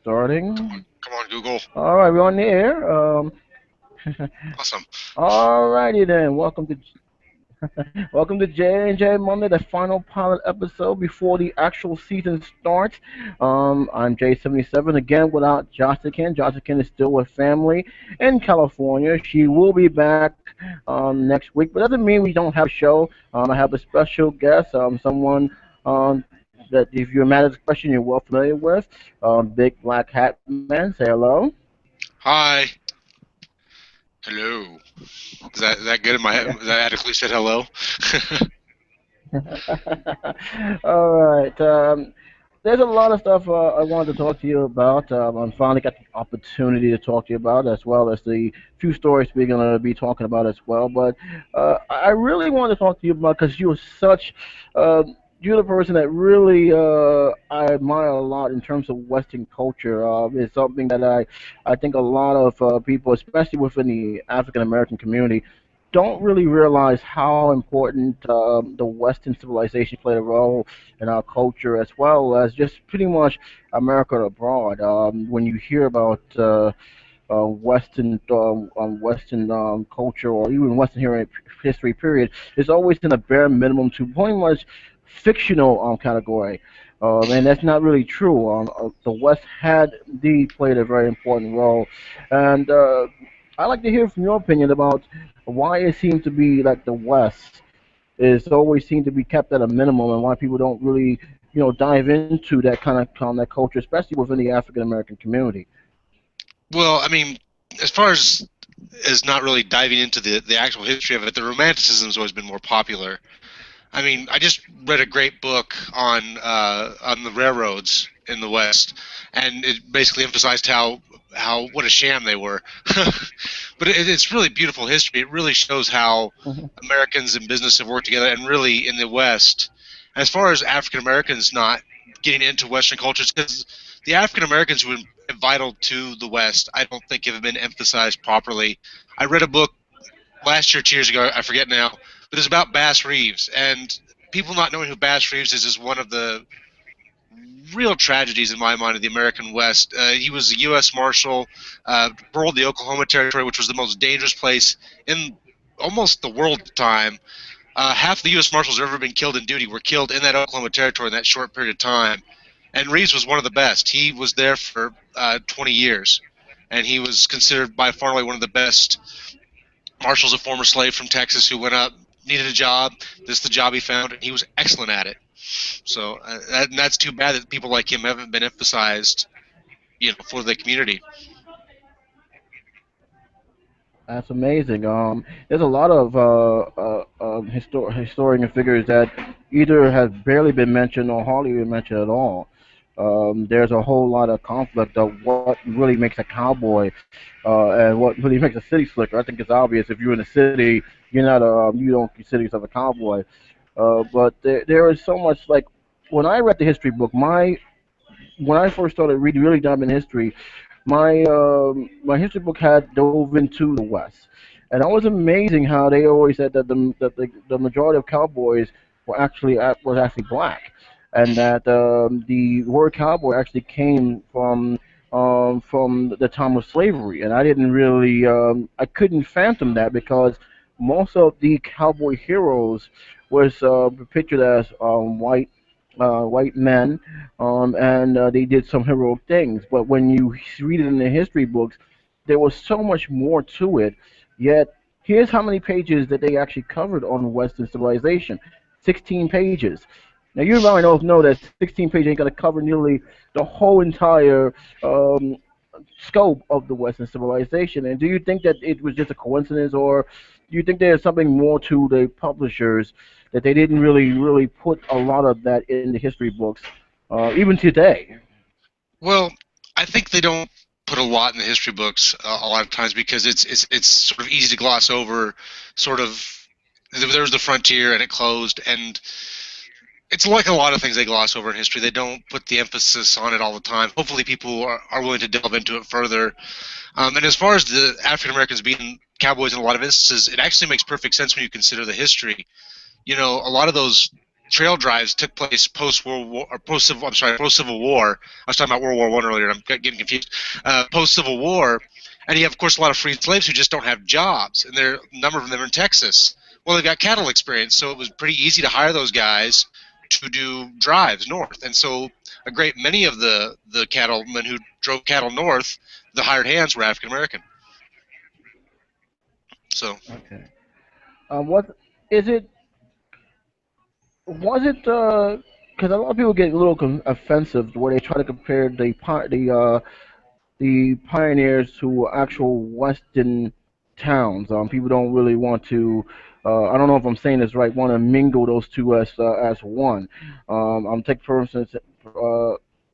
Starting. Come on, Google. All right, we're on the air. Awesome. All righty then. Welcome to J and J Monday, the final pilot episode before the actual season starts. I'm J77 again without Jessica. Jessica is still with family in California. She will be back next week, but doesn't mean we don't have a show. I have a special guest, someone that if you're mad at this question, you're well familiar with. Big Black Hat Man. Say hello. Hi. Hello. Is that good? Is that adequately said hello? All right. There's a lot of stuff I wanted to talk to you about. I finally got the opportunity to talk to you about, as well as the few stories we're going to be talking about as well. But I really want to talk to you about because uh, you're the person that really I admire a lot in terms of Western culture. It's something that I think a lot of people, especially within the African American community, don't really realize how important the Western civilization played a role in our culture, as well as just pretty much America abroad. When you hear about Western culture or even Western history period, it's always in a bare minimum to pretty much fictional category. And that's not really true. The West had indeed played a very important role, and I'd like to hear from your opinion about why it seems to be like the West is always seemed to be kept at a minimum, and why people don't really, dive into that that culture, especially within the African American community. Well, I mean, as far as not really diving into the actual history of it, the Romanticism has always been more popular. I mean, I just read a great book on the railroads in the West, and it basically emphasized how what a sham they were. But it's really beautiful history. It really shows how Hmm. Americans and business have worked together, and really in the West. As far as African Americans not getting into Western cultures, because the African Americans who were vital to the West, I don't think have been emphasized properly. I read a book last year, 2 years ago, I forget now, but it's about Bass Reeves, and people not knowing who Bass Reeves is one of the real tragedies in my mind of the American West. He was a U.S. Marshal, ruled the Oklahoma Territory, which was the most dangerous place in almost the world at the time. Half the U.S. Marshals who have ever been killed in duty were killed in that Oklahoma Territory in that short period of time. And Reeves was one of the best. He was there for 20 years, and he was considered by far and away one of the best marshals, a former slave from Texas who went up, needed a job. This is the job he found, and he was excellent at it. So that's too bad that people like him haven't been emphasized, for the community. That's amazing. There's a lot of historian figures that either have barely been mentioned or hardly been mentioned at all. There's a whole lot of conflict of what really makes a cowboy and what really makes a city slicker. I think it's obvious if you're in the city, you don't consider yourself a cowboy. But there is so much like when I read the history book, when I first started reading, really diving in history, my history book had dove into the West, and it was amazing how they always said that the majority of cowboys was actually black, and that the word cowboy actually came from the time of slavery, and I didn't really I couldn't fathom that because most of the cowboy heroes was pictured as white men, and they did some heroic things. But when you read it in the history books, there was so much more to it. Yet here's how many pages that they actually covered on Western civilization: 16 pages. Now you already know that 16 pages ain't gonna cover nearly the whole entire scope of the Western civilization. And do you think that it was just a coincidence, or do you think there's something more to the publishers that they didn't really put a lot of that in the history books, even today? Well, I think they don't put a lot in the history books a lot of times because it's sort of easy to gloss over. Sort of, there was the frontier and it closed, and it's like a lot of things they gloss over in history. They don't put the emphasis on it all the time. Hopefully, people are willing to delve into it further. And as far as the African Americans being cowboys in a lot of instances, it actually makes perfect sense when you consider the history. A lot of those trail drives took place post World War or post Civil. I'm sorry, post Civil War. I was talking about World War One earlier. And I'm getting confused. Post Civil War, and you have, of course, a lot of freed slaves who just don't have jobs, and a number of them are in Texas. Well, they've got cattle experience, so it was pretty easy to hire those guys to do drives north. And so a great many of the cattlemen who drove cattle north, the hired hands were African American. So Okay. What is it? Was it? Because a lot of people get a little offensive where they try to compare the pioneers to actual Western towns. People don't really want to. I don't know if I'm saying this right. Want to mingle those two as one. I'm take for instance.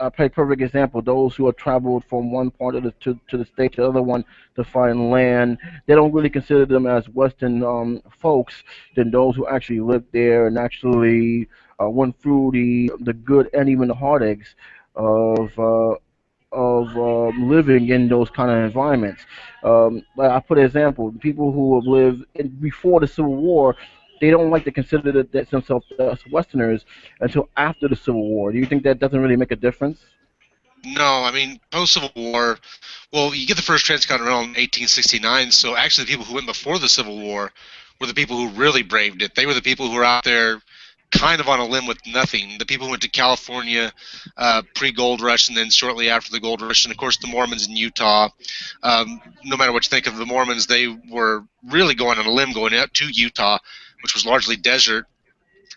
I take perfect example. Those who have traveled from one part of to the state to the other one to find land, they don't really consider them as Western folks than those who actually lived there and actually went through the good and even the heartaches of living in those kind of environments. Like I put an example, people who have lived before the Civil War, they don't like to consider themselves as Westerners until after the Civil War. Do you think that doesn't really make a difference? no, I mean post Civil War. Well, you get the first Transcontinental in 1869. So actually, the people who went before the Civil War were the people who really braved it. They were the people who were out there kind of on a limb with nothing. The people who went to California pre-gold rush and then shortly after the gold rush, and of course the Mormons in Utah. No matter what you think of the Mormons, they were really going on a limb going out to Utah, which was largely desert.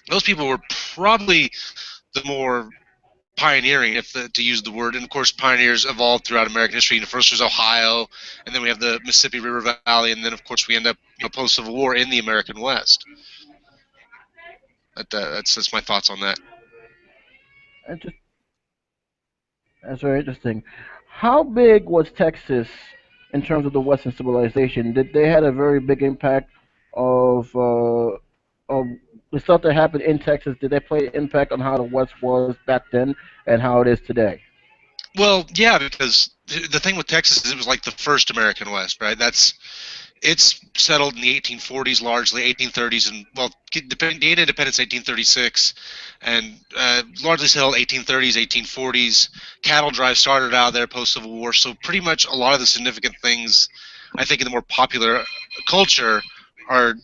Those people were probably the more pioneering, to use the word. And of course, pioneers evolved throughout American history. And first was Ohio, and then we have the Mississippi River Valley, and then of course we end up, post Civil War in the American West. That's my thoughts on that. That's just that's very interesting. How big was Texas in terms of the Western civilization? Did they had a very big impact of the stuff that happened in Texas? Did they play an impact on how the West was back then and how it is today? Well, yeah, because the thing with Texas is it was like the first American West, right? It's settled in the 1840s largely, 1830s, and well, gained independence 1836, and largely settled 1830s, 1840s. Cattle drive started out there post Civil War, so pretty much a lot of the significant things, I think, in the more popular culture are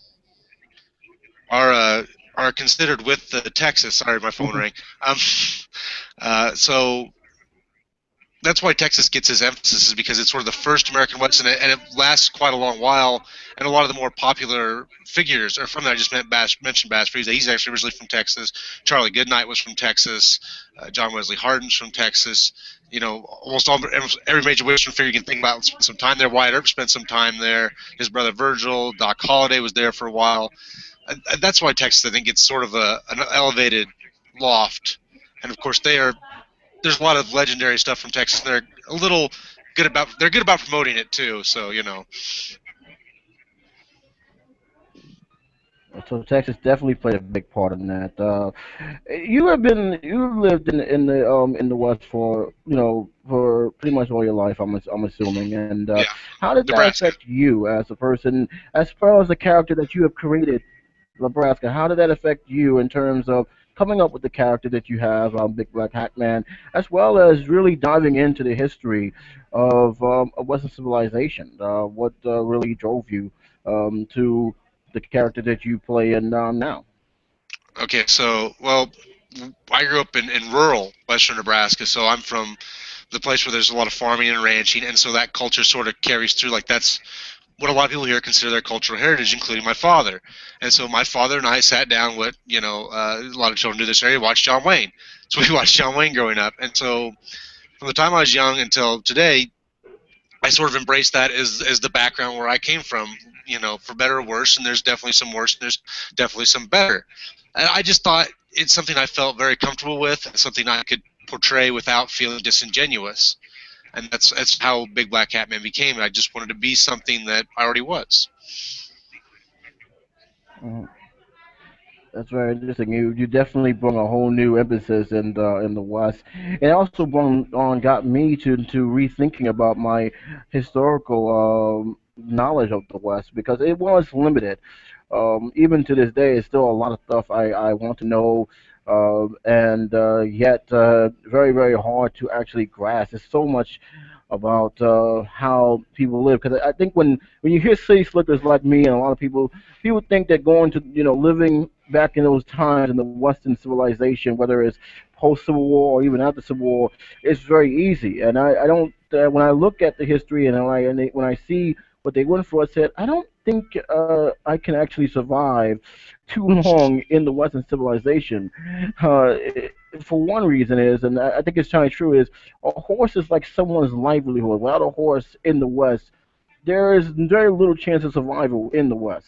are uh, are considered with the Texas. Sorry, my phone Hmm. rang. Um, so that's why Texas gets its emphasis is because it's sort of the first American West, and it lasts quite a long while. And a lot of the more popular figures are from there. I just mentioned Bass Freeze. He's actually originally from Texas. Charlie Goodnight was from Texas. John Wesley Hardin's from Texas. Almost every major Western figure you can think about spent some time there. Wyatt Earp spent some time there. His brother Virgil, Doc Holliday was there for a while. And that's why Texas, I think, gets sort of an elevated loft. And of course, there's a lot of legendary stuff from Texas. They're a little they're good about promoting it too. So So Texas definitely played a big part in that. You lived in the West for for pretty much all your life. I'm assuming. And yeah, how did that Nebraska. affect you as a person, as far as the character that you have created, Nebraska? How did that affect you in terms of coming up with the character that you have, Big Black Hat Man, as well as really diving into the history of Western civilization? What really drove you to the character that you play in now? Okay, so well, I grew up in rural western Nebraska, so I'm from the place where there's a lot of farming and ranching, and so that culture sort of carries through. Like that's what a lot of people here consider their cultural heritage, including my father. And so my father and I sat down. What a lot of children do this area, watch John Wayne. So we watched John Wayne growing up, and so from the time I was young until today, I sort of embraced that as the background where I came from, for better or worse. And there's definitely some worse, and there's definitely some better. And I just thought it's something I felt very comfortable with, and something I could portray without feeling disingenuous. And that's how Big Black Catman became. I just wanted to be something that I already was. Mhm. That's very interesting. You definitely brought a whole new emphasis in the West. It also got me to rethinking about my historical knowledge of the West because it was limited. even to this day, it's still a lot of stuff I want to know, and yet very very hard to actually grasp. There's so much about how people live because I think when you hear city slickers like me and a lot of people think that going to living back in those times in the Western civilization, whether it's post Civil War or even after Civil War, it's very easy. And I don't when I look at the history when I see what they went for, I said I don't think I can actually survive too long in the Western civilization. Uh, for one reason is, and I think it's kind of true, is a horse is like someone's livelihood. Without a horse in the West, there is very little chance of survival in the West.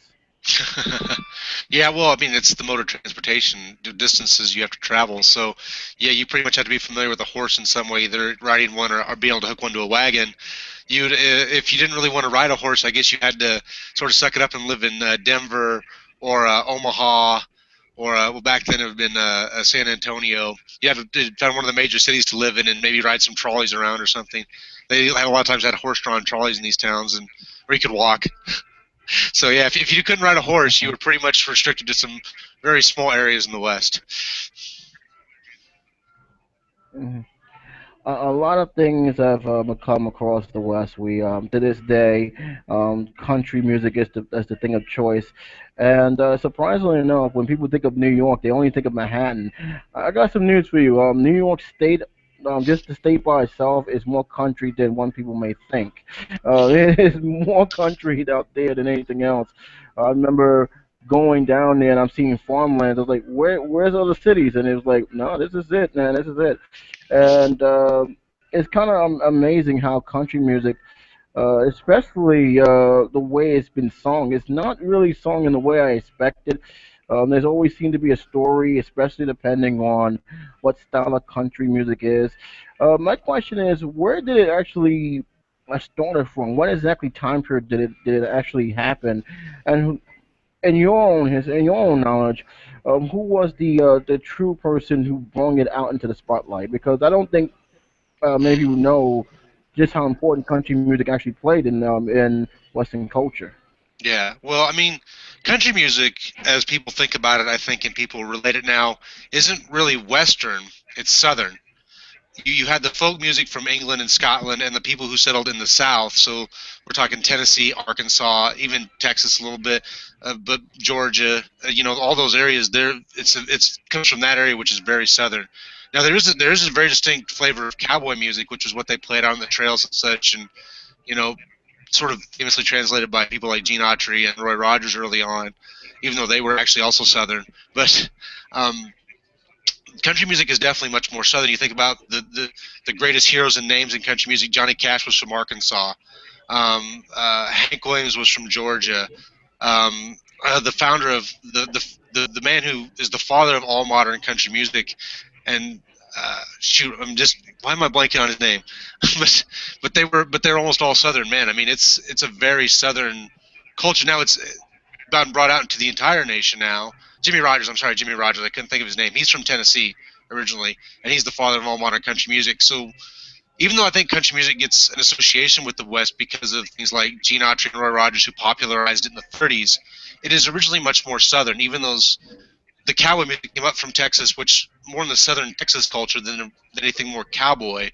Yeah, well, I mean, it's the mode of transportation, the distances you have to travel. So, yeah, you pretty much have to be familiar with a horse in some way, either riding one or being able to hook one to a wagon. If you didn't really want to ride a horse, I guess you had to sort of suck it up and live in Denver or Omaha, or well, back then it would have been San Antonio. You had to find one of the major cities to live in and maybe ride some trolleys around or something. They had a lot of times had horse-drawn trolleys in these towns, and or you could walk. So yeah, if you couldn't ride a horse, you were pretty much restricted to some very small areas in the West. Mhm. A lot of things have come across the West. We to this day, country music is the thing of choice, and surprisingly enough, when people think of New York, they only think of Manhattan. I got some news for you. New York State. Just the state by itself is more country than one people may think. It is more country out there than anything else. I remember going down there and I'm seeing farmlands. I was like, where's all the cities? And it was like, no, this is it, man. This is it. And it's kind of amazing how country music, especially the way it's been sung, it's not really sung in the way I expected. There's always seemed to be a story, especially depending on what style of country music is. My question is, where did it actually started from? What exactly time period did it actually happen? And in your own knowledge, who was the true person who brought it out into the spotlight? Because I don't think many people know just how important country music actually played in Western culture. Yeah, well, I mean, country music, as people think about it, I think, and people relate it now, isn't really Western. It's Southern. You had the folk music from England and Scotland and the people who settled in the South. So we're talking Tennessee, Arkansas, even Texas a little bit, but Georgia. All those areas. There, it's comes from that area, which is very southern. Now there is a very distinct flavor of cowboy music, which is what they played out on the trails and such, and you know, sort of famously translated by people like Gene Autry and Roy Rogers early on, even though they were actually also southern. But um, country music is definitely much more southern. You think about the greatest heroes and names in country music. Johnny Cash was from Arkansas. Hank Williams was from Georgia. The founder of the man who is the father of all modern country music, and shoot, I'm just why am I blanking on his name? but they're almost all Southern men. I mean, it's a very Southern culture now. It's gotten brought out into the entire nation now. Jimmy Rogers, I'm sorry, Jimmy Rogers. I couldn't think of his name. He's from Tennessee originally, and he's the father of all modern country music. So even though I think country music gets an association with the West because of things like Gene Autry and Roy Rogers who popularized it in the 30s, it is originally much more Southern. Even those the cowboy music came up from Texas, which more in the Southern Texas culture than anything more cowboy,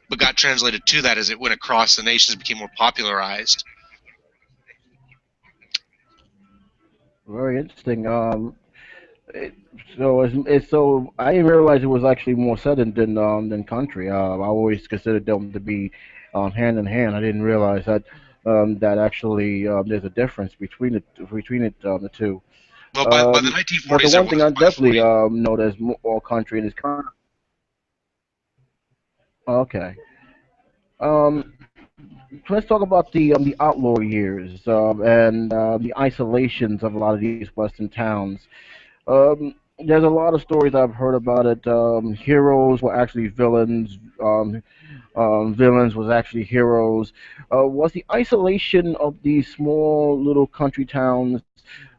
but got translated to that as it went across the nation and became more popularized. Very interesting. It, so I didn't realize it was actually more southern than country. I always considered them to be hand in hand. I didn't realize that actually there's a difference the two. Well, by the But the 1940s, there one thing was. I By the definitely 40s, know that's more country and it's kind okay. Um, let's talk about the outlaw years and the isolations of a lot of these western towns. There's a lot of stories I've heard about it. Heroes were actually villains. Villains was actually heroes. Was the isolation of these small little country towns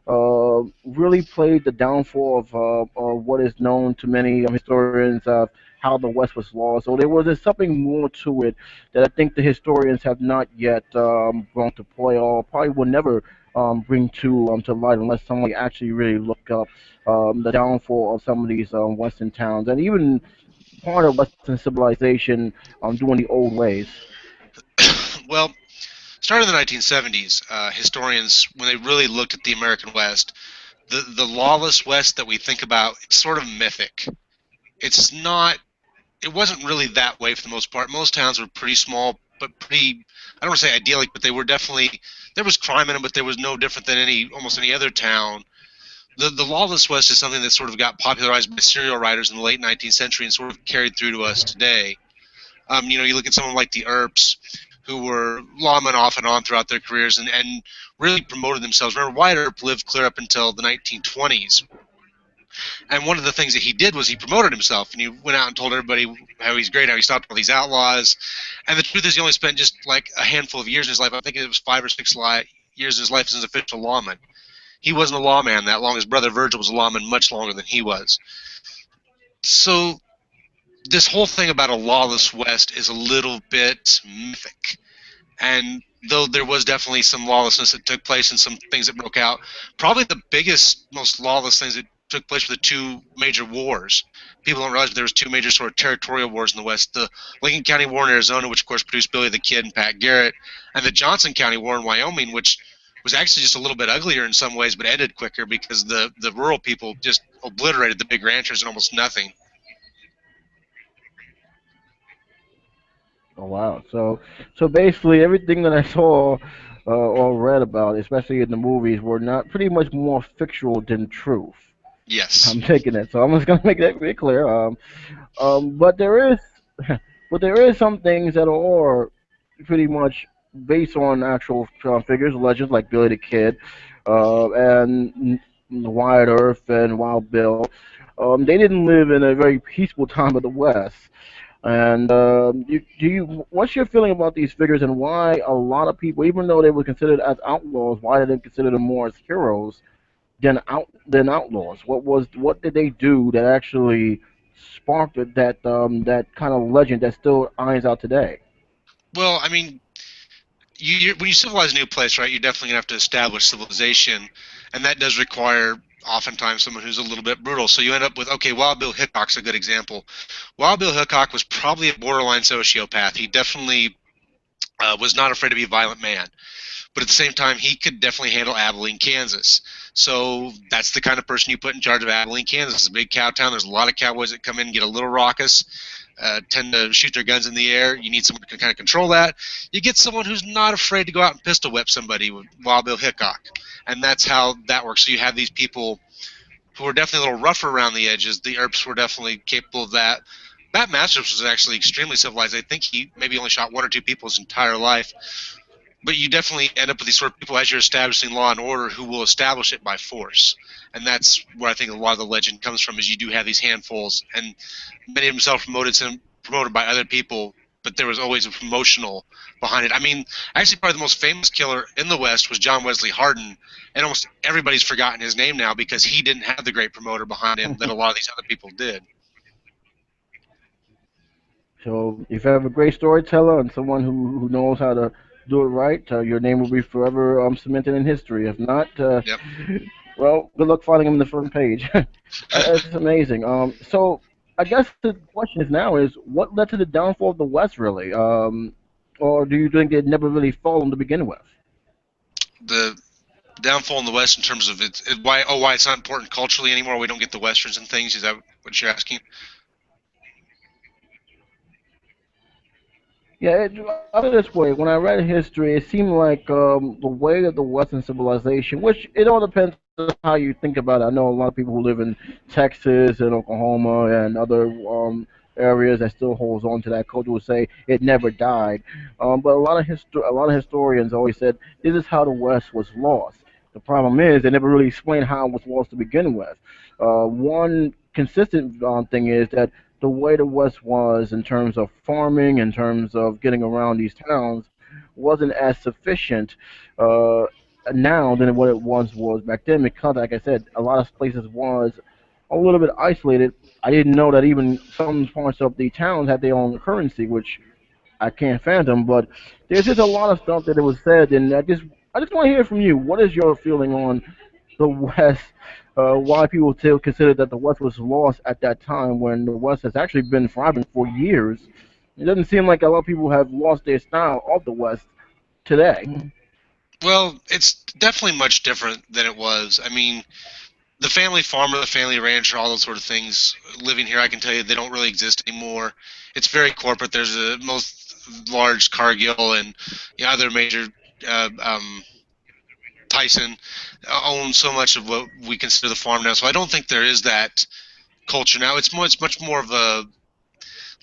really played the downfall of what is known to many historians of how the West was lost? So there's something more to it that I think the historians have not yet brought to play or probably will never bring to light unless somebody actually really look up the downfall of some of these Western towns and even part of Western civilization doing the old ways. Well, starting in the 1970s, historians, when they really looked at the American West, the lawless West that we think about, it's sort of mythic. It's not. It wasn't really that way for the most part. Most towns were pretty small, but pretty. I don't want to say idyllic, but they were definitely. There was crime in them, but there was no different than almost any other town. The lawless West is something that sort of got popularized by serial writers in the late 19th century and sort of carried through to us today. You look at someone like the Earps, who were lawmen off and on throughout their careers and really promoted themselves. Remember, Wyatt Earp lived clear up until the 1920s. And one of the things that he did was he promoted himself, and he went out and told everybody how he's great, how he stopped all these outlaws. And the truth is, he only spent just like a handful of years in his life. I think it was 5 or 6 years in his life as an official lawman. He wasn't a lawman that long. His brother Virgil was a lawman much longer than he was. So this whole thing about a lawless West is a little bit mythic. And though there was definitely some lawlessness that took place and some things that broke out, probably the biggest, most lawless things that took place were the two major wars. People don't realize, but there was two major sort of territorial wars in the West: the Lincoln County War in Arizona, which of course produced Billy the Kid and Pat Garrett, and the Johnson County War in Wyoming, which was actually just a little bit uglier in some ways, but ended quicker because the rural people just obliterated the big ranchers and almost nothing. Oh wow! So basically, everything that I saw or read about, especially in the movies, were not pretty much more fictional than truth. Yes. I'm taking it, so I'm just gonna make that very clear. But there is, but there is some things that are pretty much based on actual figures, legends like Billy the Kid, and Wyatt Earp and Wild Bill. They didn't live in a very peaceful time of the West. And what's your feeling about these figures and why a lot of people, even though they were considered as outlaws, why did they consider them more as heroes than outlaws? What did they do that actually sparked that kind of legend that still irons out today? Well, I mean, when you civilize a new place, right, you're definitely gonna have to establish civilization, and that does require oftentimes someone who's a little bit brutal. So you end up with, okay, Wild Bill Hickok's a good example. Wild Bill Hickok was probably a borderline sociopath. He definitely was not afraid to be a violent man, but at the same time, he could definitely handle Abilene, Kansas. So that's the kind of person you put in charge of Abilene, Kansas. It's a big cow town. There's a lot of cowboys that come in and get a little raucous, tend to shoot their guns in the air. You need someone who can kind of control that. You get someone who's not afraid to go out and pistol whip somebody with Wild Bill Hickok. And that's how that works. So you have these people who were definitely a little rougher around the edges. The Earps were definitely capable of that. Bat Masters was actually extremely civilized. I think he maybe only shot one or two people his entire life. But you definitely end up with these sort of people as you're establishing law and order who will establish it by force. And that's where I think a lot of the legend comes from, is you do have these handfuls, and many of them self-promoted by other people, but there was always a promotional behind it. I mean, actually probably the most famous killer in the West was John Wesley Hardin, and almost everybody's forgotten his name now because he didn't have the great promoter behind him that a lot of these other people did. So if you have a great storyteller and someone who knows how to do it right, your name will be forever cemented in history. If not, Yep. well, good luck finding him on the front page. It's amazing. So I guess the question is now is what led to the downfall of the West, really? Or do you think it never really fallen to begin with? The downfall in the West in terms of why it's not important culturally anymore. We don't get the westerns and things. Is that what you're asking? Yeah, out of this way, when I read history, it seemed like the way of the Western civilization, which it all depends on how you think about it. I know a lot of people who live in Texas and Oklahoma and other areas that still holds on to that culture will say it never died. But a lot of historians always said this is how the West was lost. The problem is they never really explained how it was lost to begin with. One consistent thing is that the way the West was in terms of farming, in terms of getting around these towns, wasn't as sufficient uh, now than what it once was back then. Because, like I said, a lot of places was a little bit isolated. I didn't know that even some parts of the towns had their own currency, which I can't fathom. But there's just a lot of stuff that it was said, and I just want to hear from you. What is your feeling on the West? Why people still consider that the West was lost at that time when the West has actually been thriving for years? It doesn't seem like a lot of people have lost their style of the West today. Well, it's definitely much different than it was. I mean, the family farmer, the family rancher, all those sort of things living here, I can tell you they don't really exist anymore. It's very corporate. There's a most large Cargill and other major Tyson owns so much of what we consider the farm now. So I don't think there is that culture now. It's much more of a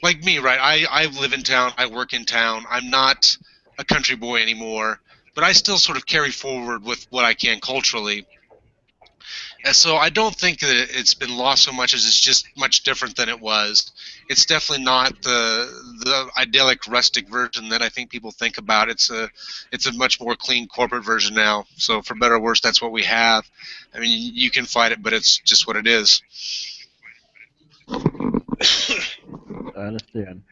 like me, right? I live in town. I work in town. I'm not a country boy anymore, but I still sort of carry forward with what I can culturally. And so I don't think that it's been lost so much as it's just much different than it was. It's definitely not the idyllic rustic version that I think people think about. It's a much more clean corporate version now. So for better or worse, that's what we have. I mean, you can fight it, but it's just what it is. I understand.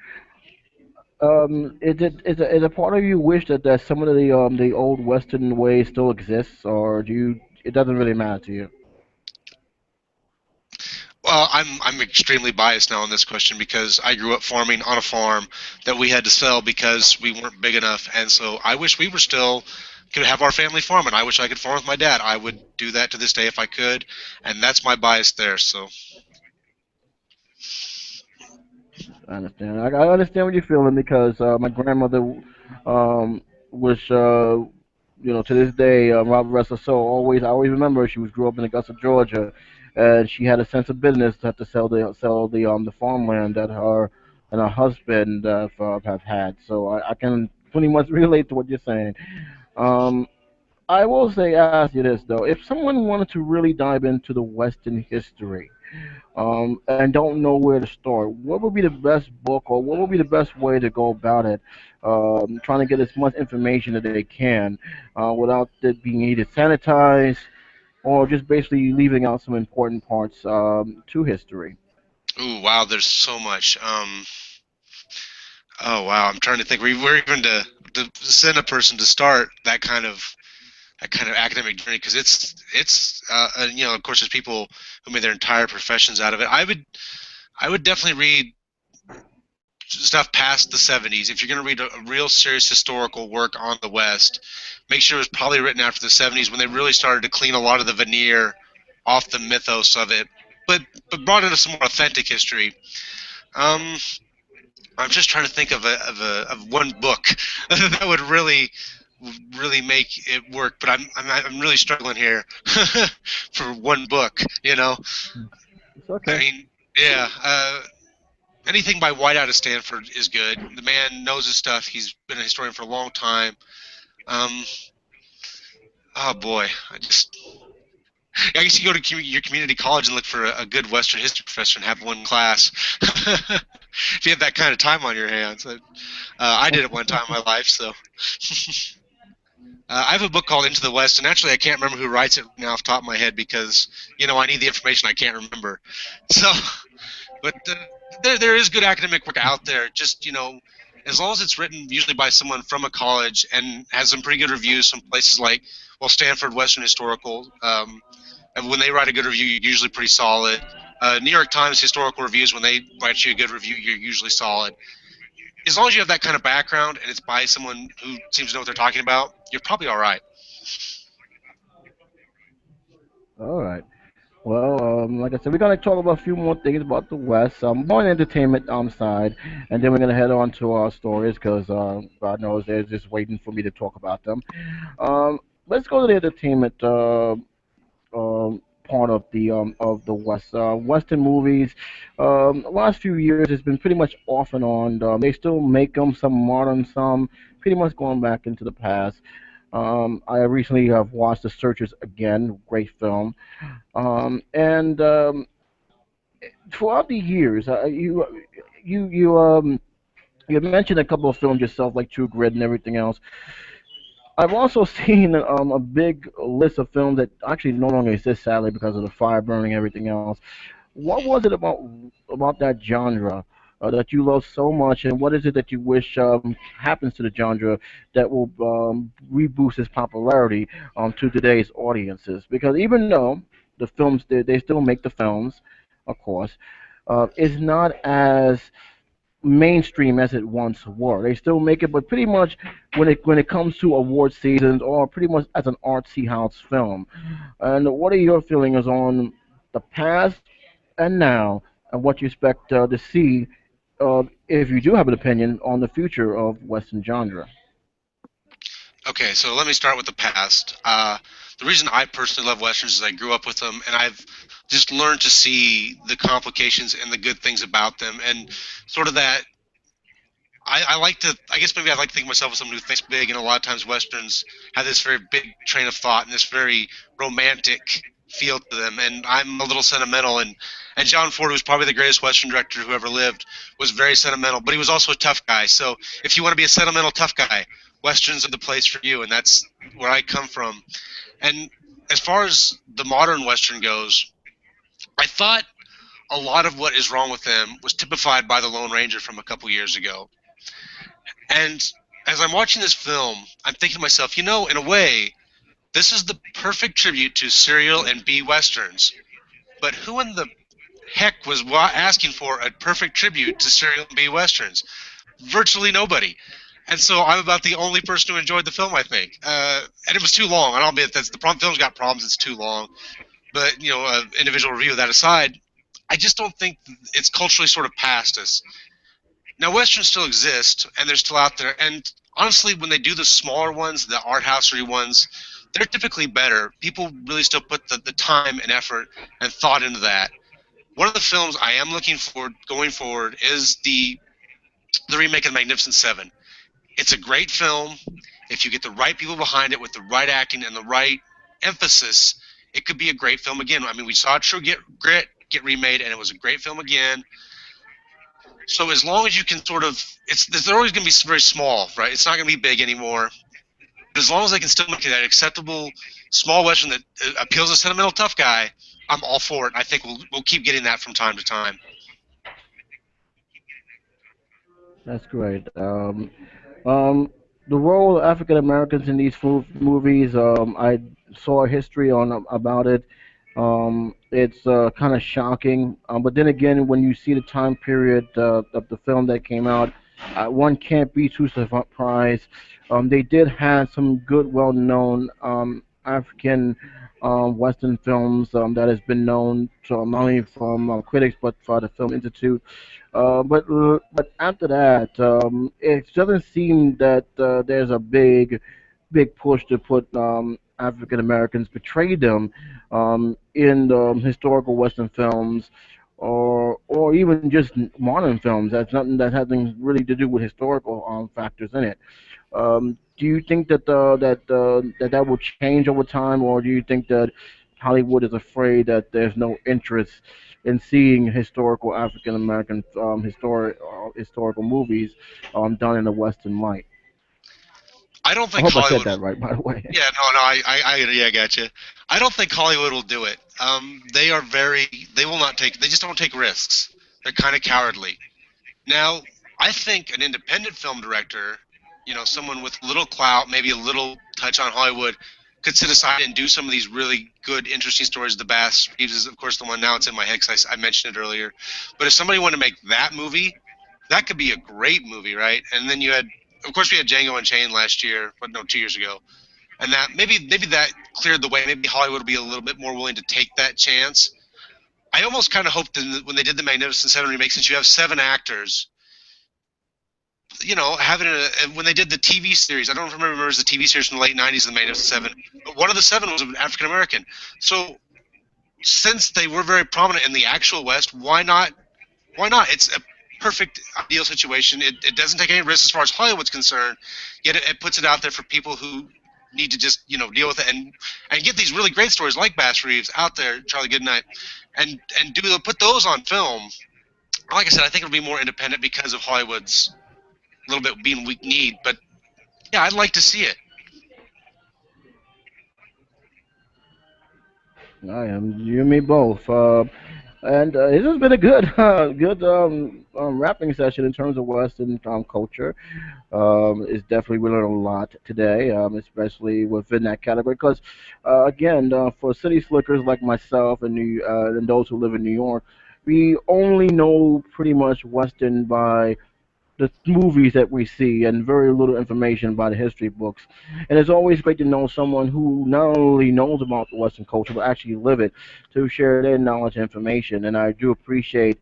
Is a part of you wish that some of the old Western ways still exists, or do you? It doesn't really matter to you. Well, I'm extremely biased now on this question because I grew up farming on a farm that we had to sell because we weren't big enough, and so I wish we were still could have our family farm, and I wish I could farm with my dad. I would do that to this day if I could, and that's my bias there. So, I understand. I understand what you're feeling because my grandmother um, was, to this day, Robert rest her soul. I always remember she was grew up in Augusta, Georgia, and she had a sense of business to have to sell the farmland that her and her husband have had. So I can pretty much relate to what you're saying. Um, I will say, ask you this though: if someone wanted to really dive into the Western history, and don't know where to start, what would be the best book or what would be the best way to go about it? Trying to get as much information that they can without it being either sanitized or just basically leaving out some important parts to history. ooh, wow, there's so much. Oh wow, I'm trying to think. We're even to send a person to start that kind of academic journey because and, of course there's people who made their entire professions out of it. I would definitely read stuff past the 70s. If you're going to read a real serious historical work on the West, make sure it was probably written after the 70s when they really started to clean a lot of the veneer off the mythos of it, but brought into some more authentic history. Um, I'm just trying to think of one book that would really make it work, but I'm really struggling here for one book. It's I okay. mean, yeah. Anything by White out of Stanford is good. The man knows his stuff. He's been a historian for a long time. Um, oh boy, I guess you go to your community college and look for a good Western history professor and have one class. If you have that kind of time on your hands, I did it one time in my life. So I have a book called Into the West, and actually I can't remember who writes it now off the top of my head because I need the information I can't remember. So but there is good academic work out there. Just as long as it's written usually by someone from a college and has some pretty good reviews from places like Stanford Western Historical. And when they write a good review, you're usually pretty solid. New York Times historical reviews, when they write you a good review, you're usually solid. As long as you have that kind of background and it's by someone who seems to know what they're talking about, you're probably all right. All right. Well, like I said, we're gonna talk about a few more things about the West. More on the entertainment side, and then we're gonna head on to our stories because God knows they're just waiting for me to talk about them. Let's go to the entertainment part of the West. Western movies. The last few years, it's been pretty much off and on. They still make them, some modern, some pretty much going back into the past. I recently have watched The Searchers again. Great film. And throughout the years, you mentioned a couple of films yourself, like True Grit and everything else. I've also seen a big list of films that actually no longer exist, sadly, because of the fire burning and everything else. What was it about that genre that you love so much, and what is it that you wish happens to the genre that will reboost its popularity to today's audiences? Because even though the films they still make the films, of course, it's not as mainstream as it once were. They still make it, but pretty much when it comes to award seasons, or pretty much as an artsy house film. And what are your feelings on the past and now, and what you expect to see, if you do have an opinion on the future of Western genre? Okay, so let me start with the past. The reason I personally love westerns is I grew up with them, and I've just learned to see the complications and the good things about them, and sort of that. I like to. I guess maybe I like to think of myself as someone who thinks big, and a lot of times westerns have this very big train of thought and this very romantic feel to them. And I'm a little sentimental, and John Ford, who's probably the greatest western director who ever lived, was very sentimental, but he was also a tough guy. So if you want to be a sentimental tough guy, westerns are the place for you, and that's where I come from. And as far as the modern western goes, I thought a lot of what is wrong with them was typified by the Lone Ranger from a couple years ago. And as I'm watching this film, I'm thinking to myself, in a way, this is the perfect tribute to serial and B westerns. But who in the heck was asking for a perfect tribute to serial and B westerns? Virtually nobody. And so I'm about the only person who enjoyed the film, I think. And it was too long. And I'll admit that's the problem. Film's got problems. It's too long. But individual review of that aside, I just don't think it's culturally sort of past us. Now westerns still exist and they're still out there. And honestly, when they do the smaller ones, the art housery ones, they're typically better. People really still put the time and effort and thought into that. One of the films I am looking for going forward is the remake of Magnificent Seven. It's a great film. If you get the right people behind it with the right acting and the right emphasis, it could be a great film again. I mean, we saw True Grit get remade, and it was a great film again. So as long as you can sort of, they're always going to be very small, right? It's not going to be big anymore. But as long as they can still make that acceptable small western that appeals to a sentimental tough guy, I'm all for it. I think we'll keep getting that from time to time. That's great. Um, the role of African Americans in these movies, I saw a history on about it. It's kind of shocking, but then again, when you see the time period of the film that came out, one can't be too surprised. They did have some good, well-known African Western films that has been known to not only from critics but for the Film Institute. But after that, it doesn't seem that there's a big push to put African Americans, portray them in the historical Western films, or even just modern films. That's nothing that has nothing really to do with historical factors in it. Do you think that will change over time, or do you think that Hollywood is afraid that there's no interest in seeing historical African American historical movies done in a Western light? I don't I think hope I said Hollywood. that right, by the way. Yeah, no, yeah, I got you. I don't think Hollywood will do it. They are very, they will not take, they just don't take risks. They're kind of cowardly. Now, I think an independent film director, someone with little clout, maybe a little touch on Hollywood, could sit aside and do some of these really good, interesting stories. The Bass Reeves is, of course, the one now it's in my head because I mentioned it earlier. But if somebody wanted to make that movie, that could be a great movie, right? And then of course, we had Django Unchained last year, but no, 2 years ago, and that maybe that cleared the way. Maybe Hollywood will be a little bit more willing to take that chance. I almost kind of hoped when they did the Magnificent Seven remake, since you have seven actors, having when they did the TV series, I don't remember if it was the TV series from the late '90s, the Magnificent Seven, but one of the seven was an African American. So since they were very prominent in the actual West, why not? Why not? It's a perfect ideal situation. It doesn't take any risks as far as Hollywood's concerned, yet it puts it out there for people who need to just deal with it and get these really great stories like Bass Reeves out there, Charlie Goodnight, and put those on film. Like I said, I think it'll be more independent because of Hollywood's a little bit being weak need, but yeah, I'd like to see it. I am you and me both. And it has been a good, good rapping session in terms of Western culture. It's definitely we learned a lot today, especially within that category. Because again, for city slickers like myself and those who live in New York, we only know pretty much Western by the movies that we see and very little information about the history books. And it's always great to know someone who not only knows about the Western culture but actually live it to share their knowledge and information. And I do appreciate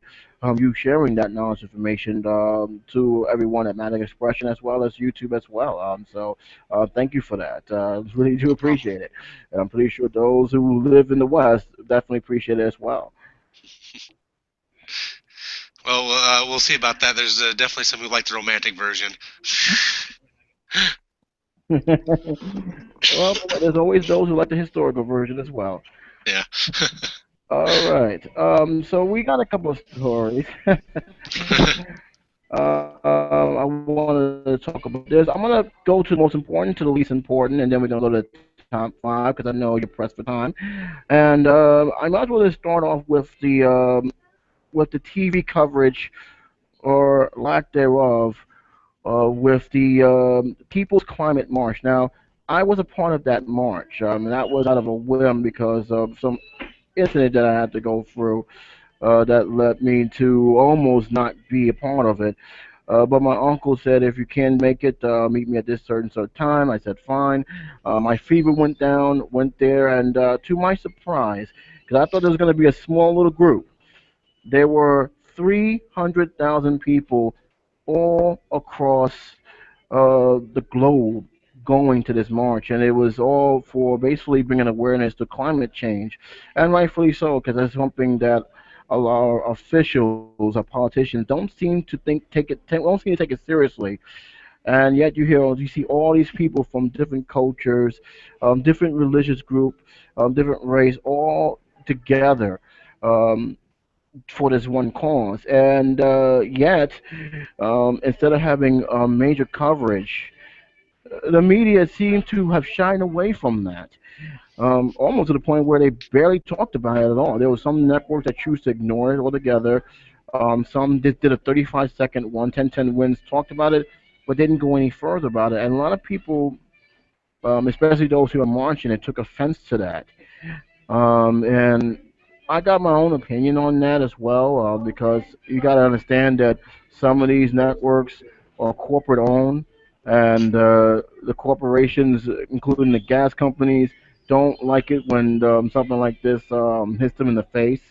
you sharing that knowledge and information to everyone at Matic Expression as well as YouTube as well. So thank you for that. Really do No problem. appreciate it. And I'm pretty sure those who live in the West definitely appreciate it as well. Well, we'll see about that. There's definitely some who like the romantic version. Well, there's always those who like the historical version as well. Yeah. All right. So we got a couple of stories. I wanted to talk about. There's. I'm gonna go to the most important to the least important, and then we're gonna go to the top five because I know you're pressed for time. And I might as well just start off with the TV coverage or lack thereof with the People's Climate March. Now, I was a part of that march, and that was out of a whim because of some incident that I had to go through that led me to almost not be a part of it. But my uncle said, if you can make it, meet me at this certain time. I said, fine. My fever went down, went there, and to my surprise, because I thought there was going to be a small little group, there were 300,000 people all across the globe going to this march, and it was all for basically bringing awareness to climate change, and rightfully so, because that's something that a lot of officials or politicians don't seem to don't seem to take it seriously. And yet you see all these people from different cultures, different religious group, different race, all together. Um, for this one cause, and yet instead of having major coverage, the media seemed to have shied away from that, almost to the point where they barely talked about it at all. There were some networks that choose to ignore it altogether. Some did a 35-second one, 10-10 wins, talked about it, but didn't go any further about it. And a lot of people, especially those who are marching, it took offense to that. And I got my own opinion on that as well, because you got to understand that some of these networks are corporate owned, and the corporations, including the gas companies, don't like it when something like this hits them in the face.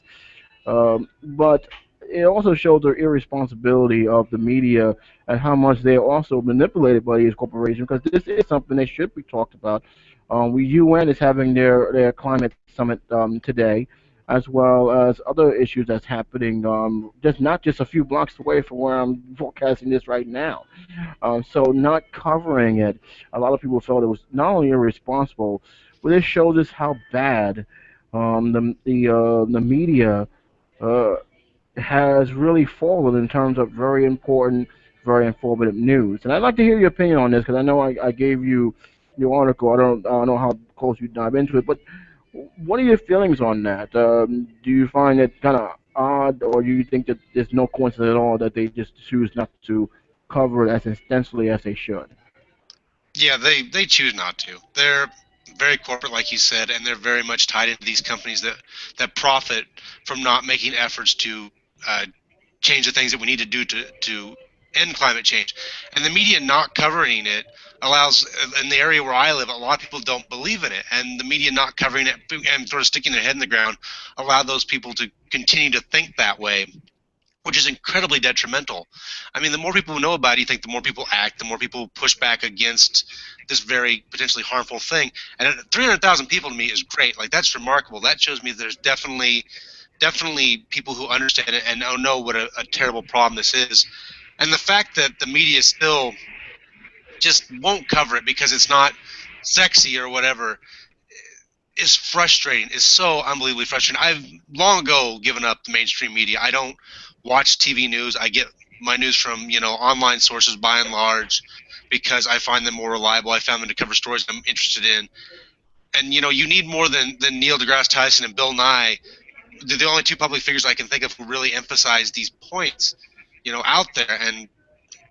But it also shows the irresponsibility of the media and how much they are also manipulated by these corporations. Because this is something that should be talked about. UN is having their climate summit today, as well as other issues that's happening. Just not just a few blocks away from where I'm broadcasting this right now. So not covering it, a lot of people felt it was not only irresponsible, but it shows us how bad the media uh, has really fallen in terms of very important, very informative news. And I'd like to hear your opinion on this because I know I gave you your article. I don't know how close you dive into it, but what are your feelings on that? Do you find it kind of odd, or do you think that there's no coincidence at all that they just choose not to cover it as extensively as they should? Yeah, they choose not to. They're very corporate, like you said, and they're very much tied into these companies that profit from not making efforts to uh, change the things that we need to do to end climate change. And the media not covering it allows, in the area where I live, a lot of people don't believe in it, and the media not covering it and sort of sticking their head in the ground allow those people to continue to think that way, which is incredibly detrimental. I mean, the more people know about it, you think the more people act, the more people push back against this very potentially harmful thing. And 300,000 people to me is great. Like, that's remarkable. That shows me there's definitely people who understand it and know what a terrible problem this is. And the fact that the media still just won't cover it because it's not sexy or whatever is frustrating. Is so unbelievably frustrating. I've long ago given up the mainstream media. I don't watch TV news. I get my news from online sources by and large because I find them more reliable. I found them to cover stories I'm interested in. And you need more than Neil deGrasse Tyson and Bill Nye they're the only two public figures I can think of who really emphasize these points, out there, and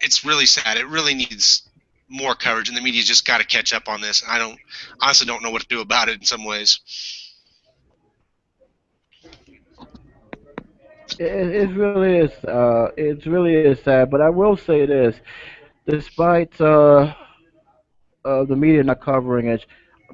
it's really sad. It really needs more coverage, and the media's just got to catch up on this. I don't honestly don't know what to do about it in some ways. It really is. It really is sad. But I will say this: despite the media not covering it,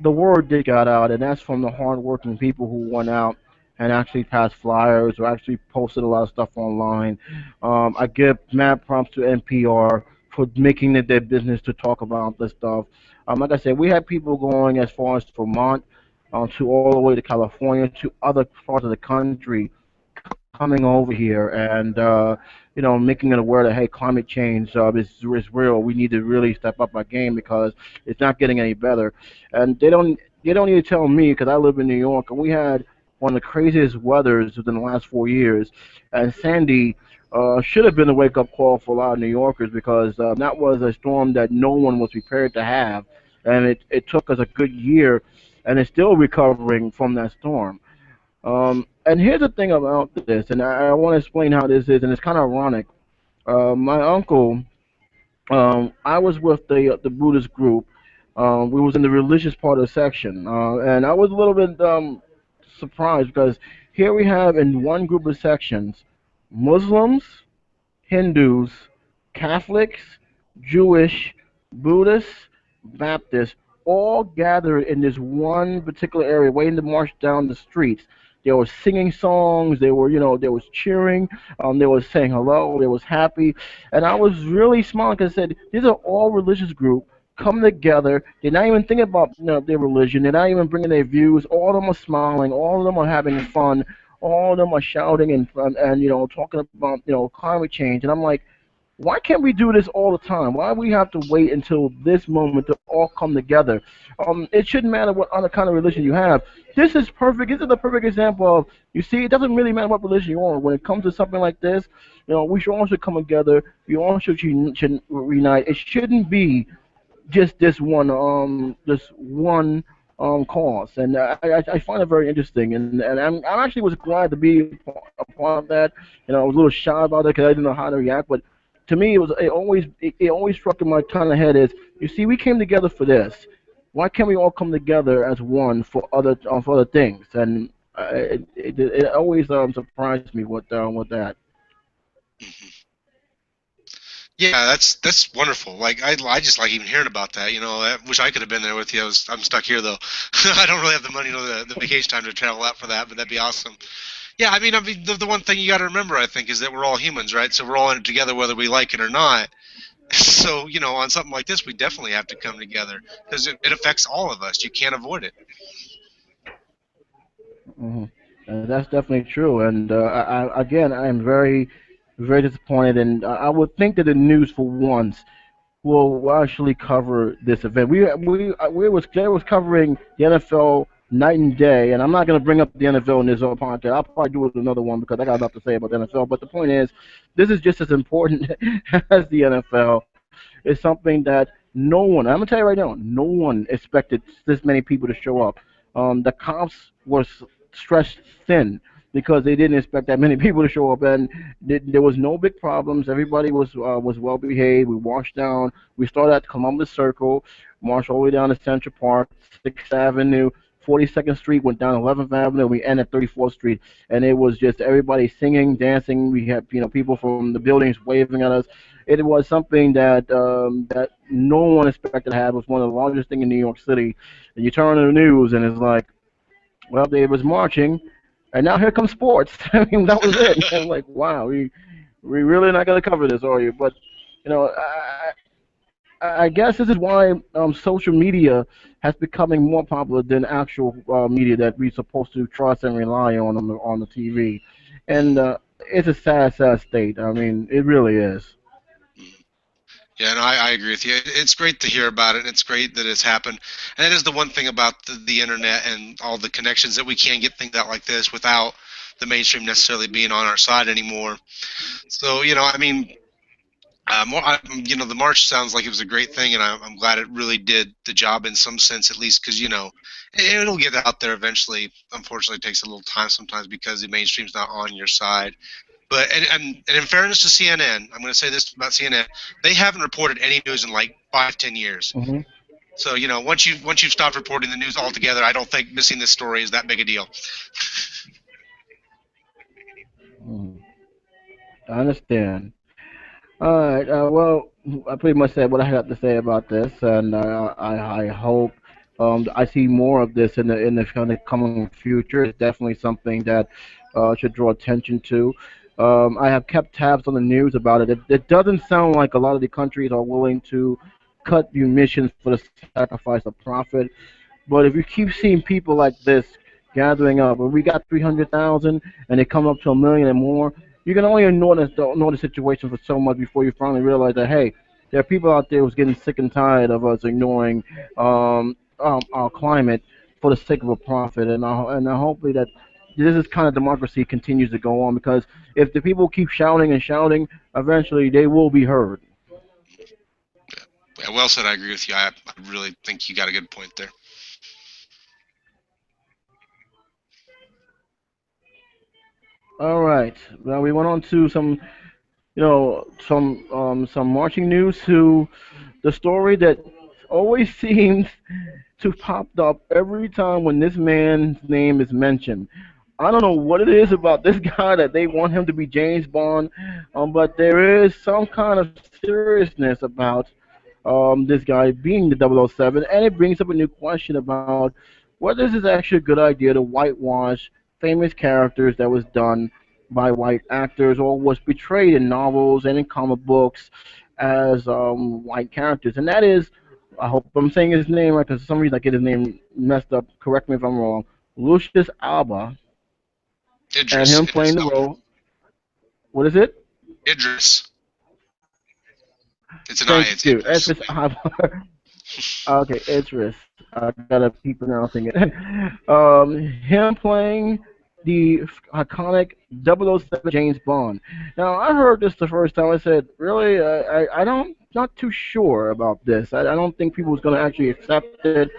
the word did got out, and that's from the hardworking people who went out and actually passed flyers or actually posted a lot of stuff online. I give mad props to NPR for making it their business to talk about this stuff. Like I said, we had people going as far as Vermont, to all the way to California, to other parts of the country, coming over here and making it aware that hey, climate change is real. We need to really step up our game because it's not getting any better. And they don't need to tell me because I live in New York and we had one of the craziest weathers within the last 4 years. And Sandy should have been a wake up call for a lot of New Yorkers because that was a storm that no one was prepared to have, and it took us a good year, and it's still recovering from that storm. And here's the thing about this, and I want to explain how this is, and it's kind of ironic. My uncle, I was with the Buddhist group. We was in the religious part of the section, and I was a little bit surprised because here we have in one group of sections Muslims, Hindus, Catholics, Jewish, Buddhists, Baptists, all gathered in this one particular area, waiting to march down the streets. They were singing songs. They was cheering. They was saying hello. They was happy, and I was really smiling because I said, these are all religious group come together. They're not even thinking about their religion. They're not even bringing their views. All of them are smiling. All of them are having fun. All of them are shouting and talking about climate change. And I'm like, why can't we do this all the time? Why we have to wait until this moment to all come together? It shouldn't matter what other kind of religion you have. This is perfect. This is the perfect example of, you see, it doesn't really matter what religion you're on. When it comes to something like this, we should all should come together. We all should unite. It shouldn't be just this one cause, and I find it very interesting, and I actually was glad to be a part of that. I was a little shy about it because I didn't know how to react, but to me it always struck in my kind of head is, you see, we came together for this. Why can't we all come together as one for other things? And it always surprised me with that. Yeah, that's wonderful. Like I just like even hearing about that. I wish I could have been there with you. I'm stuck here though. I don't really have the money or the vacation time to travel out for that, but that'd be awesome. Yeah, I mean, the one thing you got to remember, I think, is that we're all humans, right? So we're all in it together, whether we like it or not. So on something like this, we definitely have to come together because it affects all of us. You can't avoid it. hmm that's definitely true. And again, I am very, very disappointed. And I would think that the news, for once, will actually cover this event. They was covering the NFL night and day, and I'm not going to bring up the NFL in this whole podcast. I'll probably do it another one because I got enough to say about the NFL. But the point is, this is just as important as the NFL. It's something that no one, I'm gonna tell you right now, no one expected this many people to show up. The cops were stretched thin because they didn't expect that many people to show up, and there was no big problems. Everybody was well behaved. We washed down. We started at Columbus Circle, marched all the way down to Central Park, Sixth Avenue, 42nd Street, went down 11th Avenue, and we ended at 34th Street, and it was just everybody singing, dancing. We had people from the buildings waving at us. It was something that no one expected to have. It was one of the largest thing in New York City. And you turn on the news, and it's like, well, they was marching, and now here comes sports. I mean, that was it. And I'm like, wow, we really not gonna cover this, are you? But I guess this is why social media has becoming more popular than actual media that we're supposed to trust and rely on the TV. And it's a sad, sad state. I mean, it really is. Yeah, no, I agree with you. It's great to hear about it. It's great that it's happened. And that is the one thing about the internet and all the connections that we can get things out like this without the mainstream necessarily being on our side anymore. So, I mean, The march sounds like it was a great thing, and I'm glad it really did the job in some sense, at least, because it'll get out there eventually. Unfortunately, it takes a little time sometimes because the mainstream's not on your side. But and in fairness to CNN, I'm going to say this about CNN: they haven't reported any news in like 5, 10 years. Hmm. So once you've stopped reporting the news altogether, I don't think missing this story is that big a deal. I understand. All right. Well, I pretty much said what I have to say about this, and I hope I see more of this in the kind of coming future. It's definitely something that should draw attention to. I have kept tabs on the news about it. It doesn't sound like a lot of the countries are willing to cut munitions for the sacrifice of profit. But if you keep seeing people like this gathering up, when we got 300,000 and they come up to a million and more, you can only ignore the situation for so much before you finally realize that hey, there are people out there who's getting sick and tired of us ignoring our climate for the sake of a profit, and hopefully that this is kind of democracy continues to go on because if the people keep shouting and shouting, eventually they will be heard. Yeah, well said. I agree with you. I really think you got a good point there. All right, now we went on to some marching news to the story that always seems to pop up every time when this man's name is mentioned. I don't know what it is about this guy that they want him to be James Bond, but there is some kind of seriousness about this guy being the 007, and it brings up a new question about whether this is actually a good idea to whitewash famous characters that was done by white actors or was portrayed in novels and in comic books as white characters, and that is, I hope I'm saying his name right because for some reason I get his name messed up. Correct me if I'm wrong. Lucius Alba, and him Idris playing the Elba. role. What is it? Idris. It's an I. Thank It's you, Idris. Idris Alba. Okay, Idris. I gotta keep pronouncing it. Him playing the iconic 007 James Bond. Now, I heard this the first time. I said, really? I don't, not too sure about this. I don't think people was gonna actually accept it.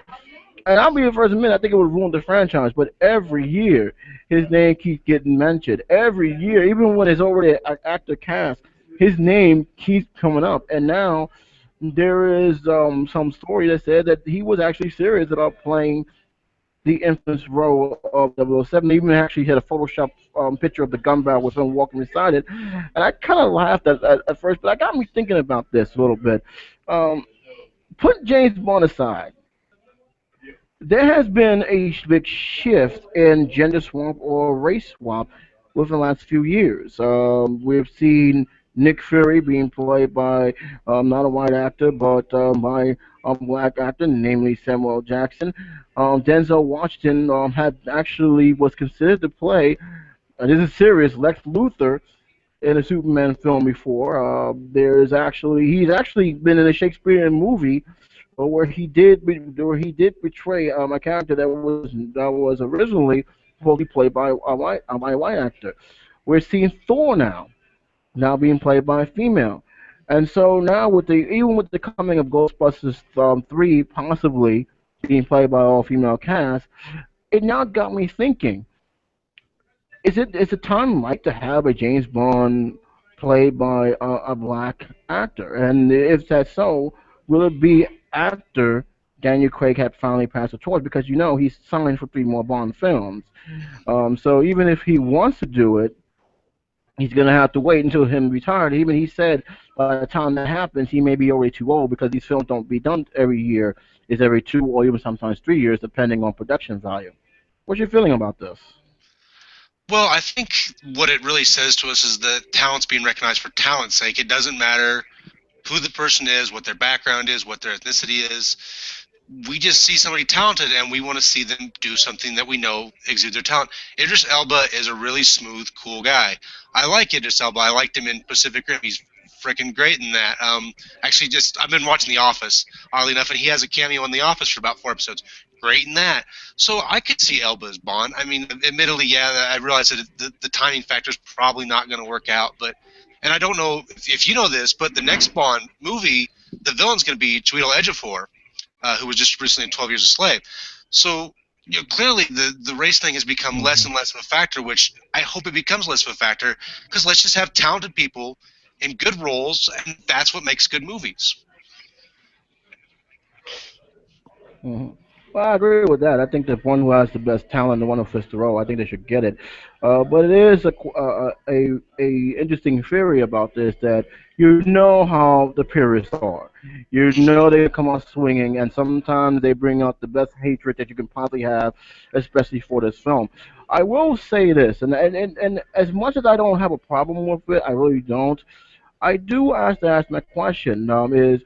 And I'll be the first to admit, I think it would ruin the franchise. But every year, his name keeps getting mentioned. Every year, even when there's already an actor cast, his name keeps coming up. And now there is some story that said that he was actually serious about playing the infamous role of 007. They even actually had a Photoshop picture of the gun barrel with him walking beside it. And I kind of laughed at first, but I got me thinking about this a little bit. Um, put James Bond aside, there has been a big shift in gender swap or race swap within the last few years. We've seen Nick Fury being played by not a white actor, but by a black actor, namely Samuel Jackson. Denzel Washington had actually was considered to play, and this is serious, Lex Luthor in a Superman film before. There's actually he's actually been in a Shakespearean movie where he did portray a character that was originally supposed to be played by a white actor. We're seeing Thor now being played by a female, and so now with the even with the coming of Ghostbusters 3 possibly being played by all female cast, it now got me thinking: is the time right to have a James Bond played by a black actor? And if that's so, will it be after Daniel Craig had finally passed the torch? Because he's signed for three more Bond films. So even if he wants to do it, he's gonna have to wait until him retired. Even he said by the time that happens, he may be already too old because these films don't be done every year. It's every 2 or even sometimes 3 years, depending on production value. What's your feeling about this? Well, I think what it really says to us is that talent's being recognized for talent's sake. It doesn't matter who the person is, what their background is, what their ethnicity is. We just see somebody talented and we want to see them do something that we know exudes their talent. Idris Elba is a really smooth, cool guy. I like Idris Elba. I liked him in Pacific Rim. He's freaking great in that. Actually, just I've been watching The Office, oddly enough, and he has a cameo in The Office for about 4 episodes. Great in that. So I could see Elba as Bond. I mean, admittedly, yeah, I realize that the timing factor is probably not going to work out, but And I don't know if you know this, but the next Bond movie, the villain's going to be Chiwetel Ejiofor, who was just recently in 12 Years a Slave. So clearly the race thing has become less Hmm. and less of a factor, which I hope it becomes less of a factor because let's just have talented people in good roles, and that's what makes good movies. Hmm. Well, I agree with that. I think the one who has the best talent, the one who fits the role, I think they should get it. But it is a interesting theory about this that you know how the purists are. You know they're gonna come out swinging, and sometimes they bring out the best hatred that you can possibly have, especially for this film. I will say this, and as much as I don't have a problem with it, I really don't. I do have to ask my question. Is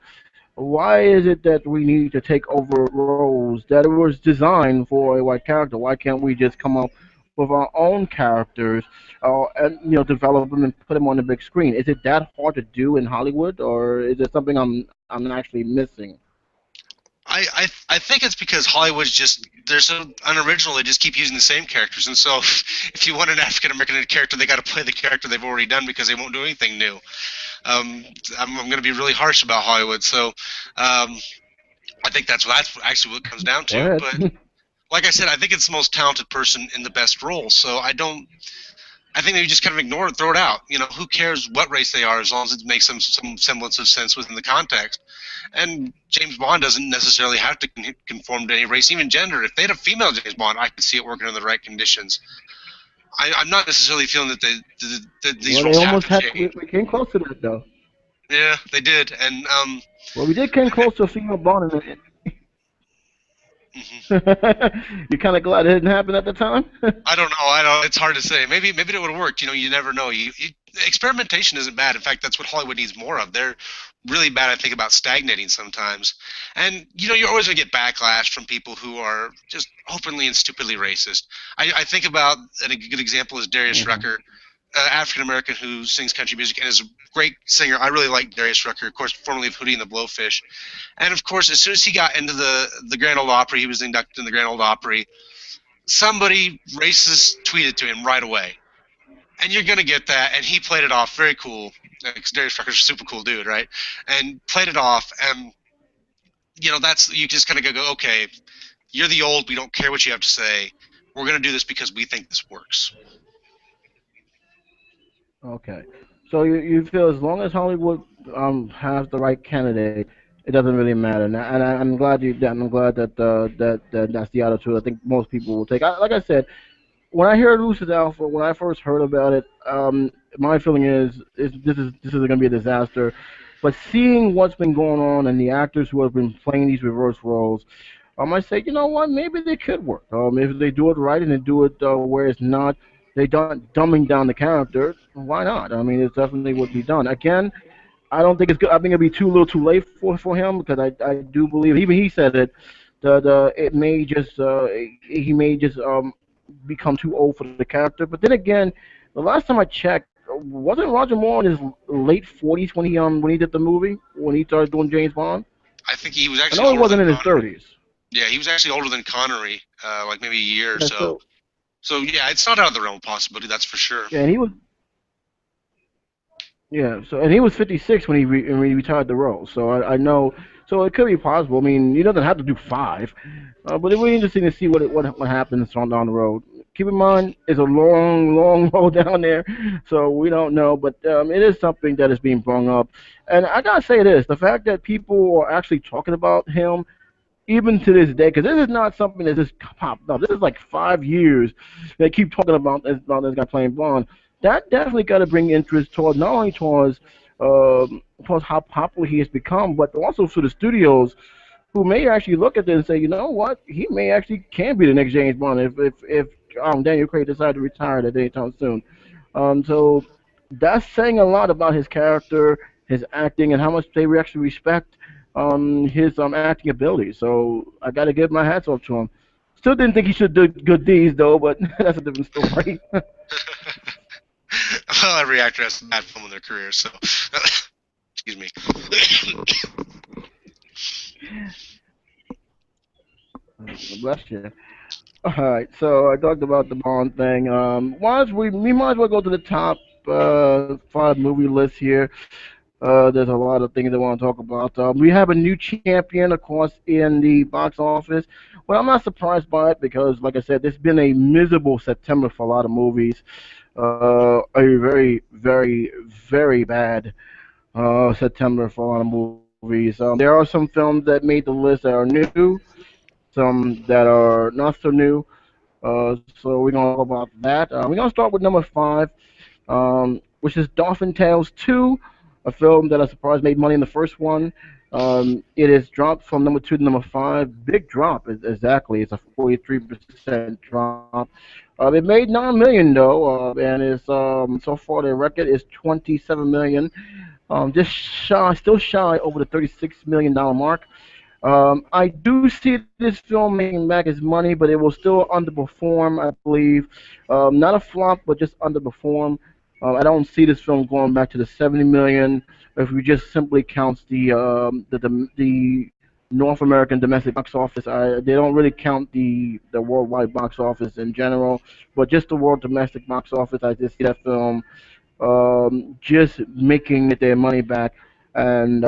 why is it that we need to take over roles that was designed for a white character? Why can't we just come up with our own characters and develop them and put them on the big screen? Is it that hard to do in Hollywood, or is it something I'm actually missing? I think it's because Hollywood's just they're so unoriginal. They just keep using the same characters, and so if you want an African American character, they got to play the character they've already done because they won't do anything new. Um, I'm going to be really harsh about Hollywood, so I think that's actually what it comes down Go to. ahead. But like I said, I think it's the most talented person in the best role. So I don't. I think they just kind of ignore it, throw it out. Who cares what race they are as long as it makes some semblance of sense within the context. And James Bond doesn't necessarily have to conform to any race, even gender. If they had a female James Bond, I could see it working under the right conditions. I'm not necessarily feeling that these Well, they roles have almost to had change. we came close to that though. Yeah, they did, and Well, we did came close to a female Bond, and mhm. you're kind of glad it didn't happen at the time. I don't know. I don't. It's hard to say. Maybe it would have worked. You never know. Experimentation isn't bad. In fact, that's what Hollywood needs more of. They're really bad, I think, about stagnating sometimes. And you're always gonna get backlash from people who are just openly and stupidly racist. I think about and a good example is Darius Hmm. Rucker, African American who sings country music and is a great singer. I really like Darius Rucker, of course, formerly of Hootie and the Blowfish. And of course, as soon as he got into the Grand Ole Opry, he was inducted in the Grand Ole Opry, somebody racist tweeted to him right away. And you're gonna get that, and he played it off very cool. Because Darius Rucker's a super cool dude, right? And played it off, and that's you just kind of go, okay, you're the old. We don't care what you have to say. We're gonna do this because we think this works. Okay. So you feel as long as Hollywood has the right candidate, it doesn't really matter. I'm glad I'm glad that's the attitude I think most people will take. Like I said, when I hear Lucis Alpha, when I first heard about it, my feeling is this is going to be a disaster. But seeing what's been going on and the actors who have been playing these reverse roles, I might say, you know what, maybe they could work. If they do it right and they do it where it's not they don't dumbing down the character, why not? I mean, it definitely would be done. Again, I don't think it's good. I think it'll be too little, too late for him because I do believe even he said it. The it may just he may just become too old for the character. But then again, the last time I checked, wasn't Roger Moore in his late 40s when he did the movie when he started doing James Bond? I think he was I actually know he older than wasn't in his Connery. 30s. Yeah, he was actually older than Connery, like maybe a year or Yeah, so. so So yeah, it's not out of the realm of possibility. That's for sure. yeah, and he was Yeah, so and he was 56 when he retired the role. So I know, so it could be possible. I mean, he doesn't have to do five, but it would be interesting to see what happens on down the road. Keep in mind, it's a long, long road down there, so we don't know. But it is something that is being brought up, and I gotta say this: the fact that people are actually talking about him even to this day, because this is not something that just popped up. This is like 5 years they keep talking about this guy playing Bond. That definitely got to bring interest towards not only towards how popular he has become, but also to the studios who may actually look at this and say, you know what, he may actually can be the next James Bond if Daniel Craig decides to retire at any time soon. So that's saying a lot about his character, his acting, and how much they actually respect his acting ability. So I got to give my hats off to him. Still didn't think he should do good deeds though, but that's a different story. Well, every actor has a bad film in their career, so excuse me. Bless you. All right, so I talked about the Bond thing. We might as well go to the top. five movie list here. There's a lot of things I want to talk about. We have a new champion, of course, in the box office. Well, I'm not surprised by it because, like I said, it's been a miserable September for a lot of movies. A very, very, very bad September for a lot of movies. There are some films that made the list that are new, some that are not so new. So we're gonna talk about that. We're gonna start with number five, which is Dolphin Tales 2, a film that I surprised made money in the first one. It is dropped from number two to number five. Big drop, exactly. It's a 43% drop. It made 9 million though, and it's so far the record is 27 million. Just shy, still shy over the 36 million dollar mark. I do see this film making back its money, but it will still underperform, I believe. Not a flop, but just underperform. I don't see this film going back to the 70 million if we just simply count the North American domestic box office. They don't really count the worldwide box office in general, but just the world domestic box office. I just see that film just making their money back, and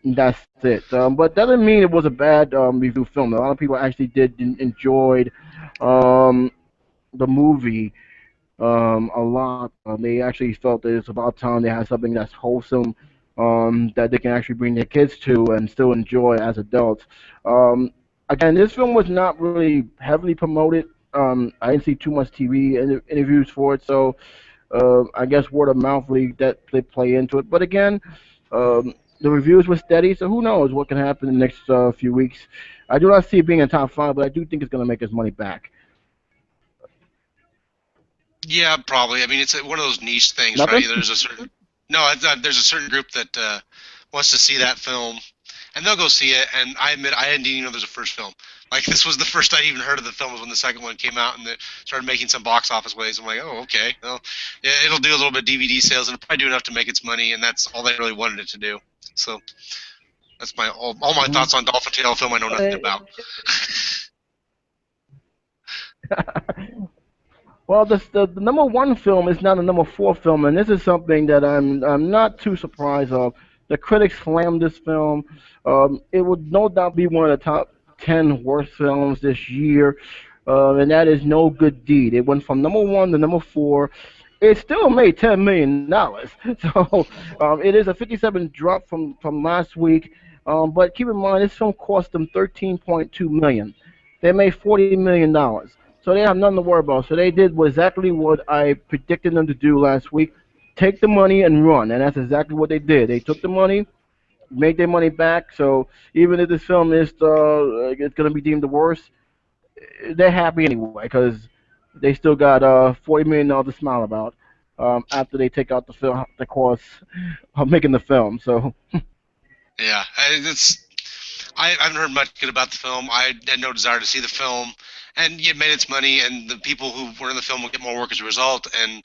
that's it. But doesn't mean it was a bad review film. A lot of people actually did enjoyed um, the movie a lot. They actually felt that it's about time they had something that's wholesome that they can actually bring their kids to and still enjoy as adults. Um, Again, this film was not really heavily promoted. I didn't see too much TV interviews for it, so I guess word of mouth really that play into it. But again, the reviews were steady, so who knows what can happen in the next few weeks. I do not see it being in top five, but I do think it's going to make its money back. Yeah, probably. I mean, it's one of those niche things, right? Nothing. There's a certain there's a certain group that wants to see that film, and they'll go see it. And I admit, I didn't even know there's a first film. Like this was the first I'd even heard of the film was when the second one came out and it started making some box office waves. I'm like, oh, okay. Well, yeah, it'll do a little bit of DVD sales and it'll probably do enough to make its money, and that's all they really wanted it to do. So that's my all my thoughts on Dolphin Tale, a film I know nothing Uh, about. Well, the number one film is now the number four film, and this is something that I'm not too surprised of. The critics slammed this film. It would no doubt be one of the top 10 worst films this year, and that is No Good Deed. It went from number one to number four. It still made $10 million, so it is a 57 drop from last week. But keep in mind, this film cost them 13.2 million. They made $40 million. So they have nothing to worry about. So they did exactly what I predicted them to do last week: take the money and run, and that's exactly what they did. They took the money, made their money back. So even if this film is it's going to be deemed the worst, they're happy anyway because they still got $40 million to smile about after they take out the cost of making the film. So Yeah, I haven't heard much good about the film. I had no desire to see the film, and it made its money, and the people who were in the film will get more work as a result. And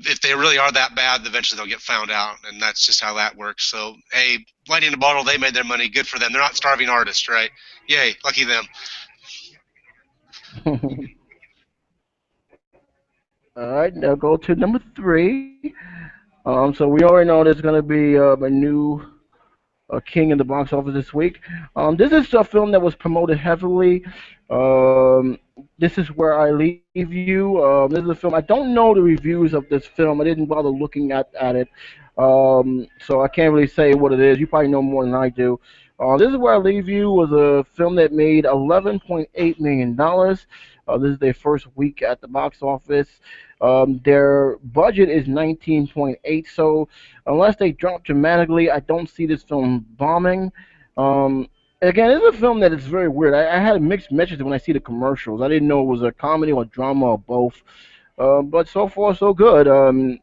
if they really are that bad, eventually they'll get found out, and that's just how that works. So, hey, lightning in a bottle, they made their money. Good for them. They're not starving artists, right? Yay, lucky them. all right, now go to number three. So we already know there's going to be a new king in the box office this week. This is a film that was promoted heavily. This is where I leave you. This is a film. I don't know the reviews of this film. I didn't bother looking at it, so I can't really say what it is. You probably know more than I do. This is where I leave you was a film that made $11.8 million. This is their first week at the box office. Their budget is 19.8, so unless they drop dramatically, I don't see this film bombing. Again, it's a film that is very weird. I had mixed messages when I see the commercials. I didn't know it was a comedy or drama or both. But so far, so good.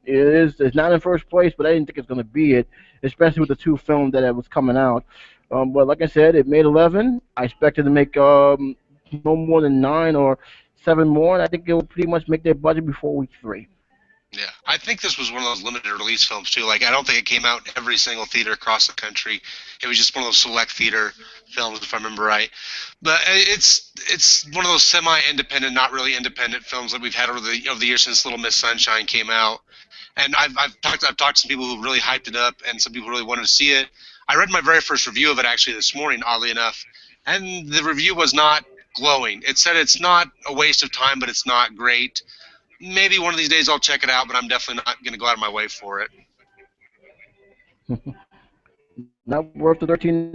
It's not in first place, but I didn't think it's going to be it, especially with the two films that it was coming out. But like I said, it made 11. I expected to make no more than 9 or 7 more, and I think it will pretty much make their budget before week three. Yeah, I think this was one of those limited release films too. Like, I don't think it came out in every single theater across the country. It was just one of those select theater films, if I remember right. But it's one of those semi-independent, not really independent films that we've had over the years since Little Miss Sunshine came out. And I've talked to some people who really hyped it up, and some people who really wanted to see it. I read my very first review of it actually this morning, oddly enough, and the review was not glowing. It said it's not a waste of time, but it's not great. Maybe one of these days I'll check it out, but I'm definitely not going to go out of my way for it. Not worth the $13.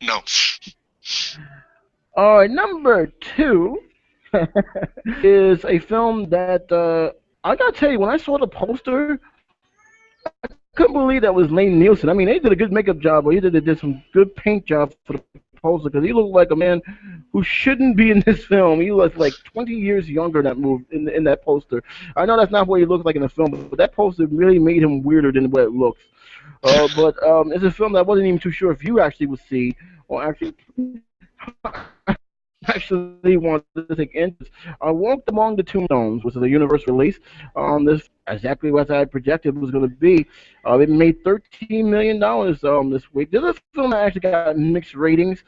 No. All right, number two is a film that I gotta tell you, when I saw the poster, I couldn't believe that was Lane Nielsen. I mean, they did a good makeup job, or did some good paint job for the poster because he looked like a man who shouldn't be in this film. He was like 20 years younger in that move in that poster. I know that's not what he looks like in the film, but that poster really made him weirder than what it looks. But it's a film that I wasn't even too sure if you actually would see or actually actually wanted to take interest. I Walked Among the Tombstones, which is a universe release. This exactly what I projected was going to be. It made $13 million this week. This is a film that actually got mixed ratings.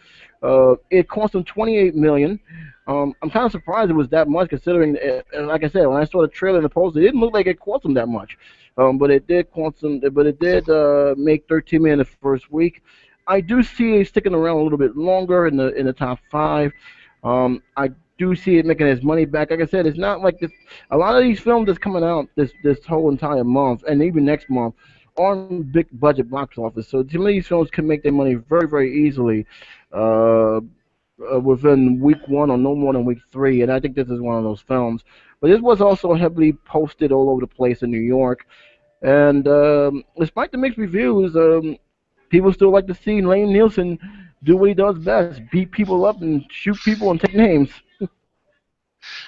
It cost them 28 million. I'm kind of surprised it was that much, considering, like I said, when I saw the trailer and the poster, it didn't look like it cost them that much. But it did cost them. But it did make 13 million the first week. I do see it sticking around a little bit longer in the top five. I do see it making its money back. Like I said, it's not like this. A lot of these films that's coming out this whole entire month and even next month aren't big budget box office. So to me, these films can make their money very easily uh, within week one or no more than week three. And I think this is one of those films. But this was also heavily posted all over the place in New York. And despite the mixed reviews, people still like to see Lane Nielsen do what he does best: beat people up and shoot people and take names.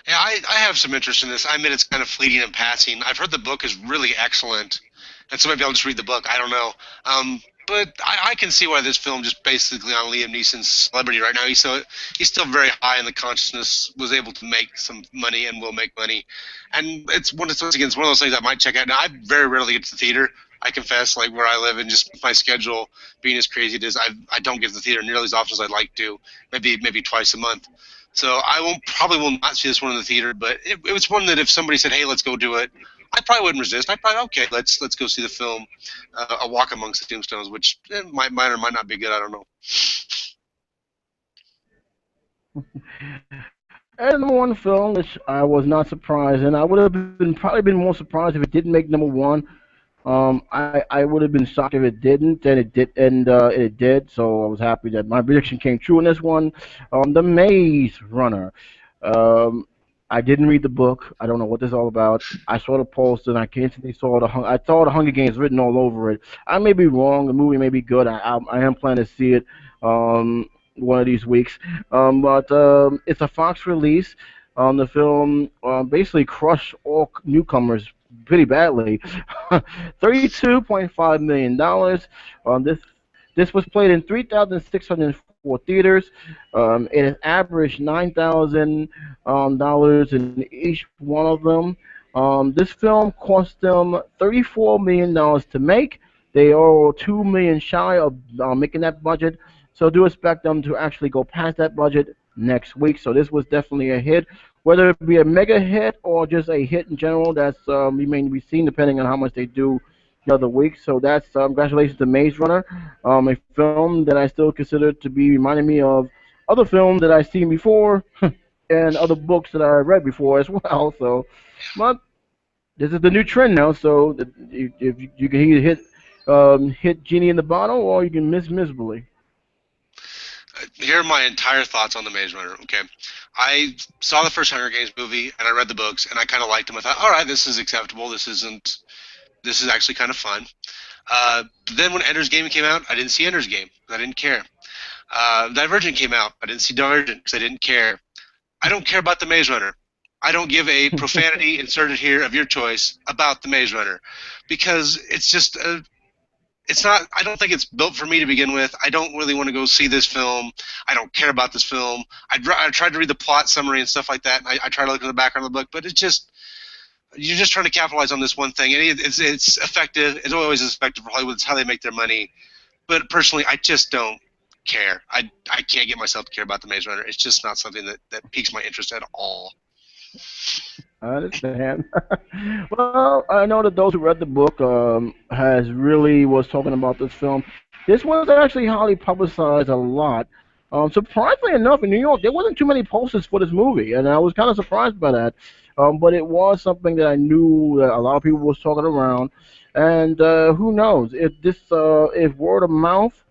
Yeah, I have some interest in this. I admit it's kind of fleeting and passing. I've heard the book is really excellent, and so maybe I'll just read the book. I don't know. But I can see why this film just basically on Liam Neeson's celebrity right now. He's still very high in the consciousness. Was able to make some money and will make money, and once again it's one of those things I might check out. Now I very rarely get to the theater. I confess, like where I live and just my schedule being as crazy as it is, I don't get to the theater nearly as often as I'd like to. Maybe twice a month. So I won't probably will not see this one in the theater, but it was one that if somebody said, "Hey, let's go do it," I probably wouldn't resist. I'd probably okay, let's go see the film, A Walk Amongst the Tombstones, which might or might not be good. I don't know. And number one film, which I was not surprised, and I would have been probably been more surprised if it didn't make number one. I would have been shocked if it didn't, and it did, and it did. So I was happy that my prediction came true in this one. The Maze Runner. Um, I didn't read the book. I don't know what this is all about. I saw the poster and I instantly saw I saw the Hunger Games written all over it. I may be wrong. The movie may be good. I am planning to see it one of these weeks. But it's a Fox release. The film basically crushed all newcomers pretty badly. $32.5 million. This was played in 3,604 theaters. It has averaged $9,000 in each one of them. This film cost them $34 million to make. They are 2 million shy of making that budget, so do expect them to actually go past that budget next week. So this was definitely a hit. Whether it be a mega hit or just a hit in general, that's remains to be seen depending on how much they do the other week. So that's congratulations to Maze Runner, a film that I still consider to be reminding me of other films that I've seen before and other books that I read before as well. So, but this is the new trend now. So if you can either hit genie in the bottle or you can miss miserably. Here are my entire thoughts on the Maze Runner. Okay, I saw the first Hunger Games movie and I read the books and I kind of liked them. I thought, all right, this is acceptable. This isn't. This is actually kind of fun. Then when Ender's Game came out, I didn't see Ender's Game because I didn't care. Divergent came out. I didn't see Divergent because I didn't care. I don't care about the Maze Runner. I don't give a profanity inserted here of your choice about the Maze Runner because it's just it's not. I don't think it's built for me to begin with. I don't really want to go see this film. I don't care about this film. I tried to read the plot summary and stuff like that. And I tried to look in the background of the book, but it's just you're just trying to capitalize on this one thing, and it's effective. It's always effective for Hollywood. It's how they make their money. But personally, I just don't care. I can't get myself to care about the Maze Runner. It's just not something that piques my interest at all. I understand. Well, I know that those who read the book has really was talking about this film. This was actually highly publicized a lot. Surprisingly enough, in New York, there wasn't too many posters for this movie, and I was kind of surprised by that. But it was something that I knew that a lot of people was talking around, and who knows if word of mouth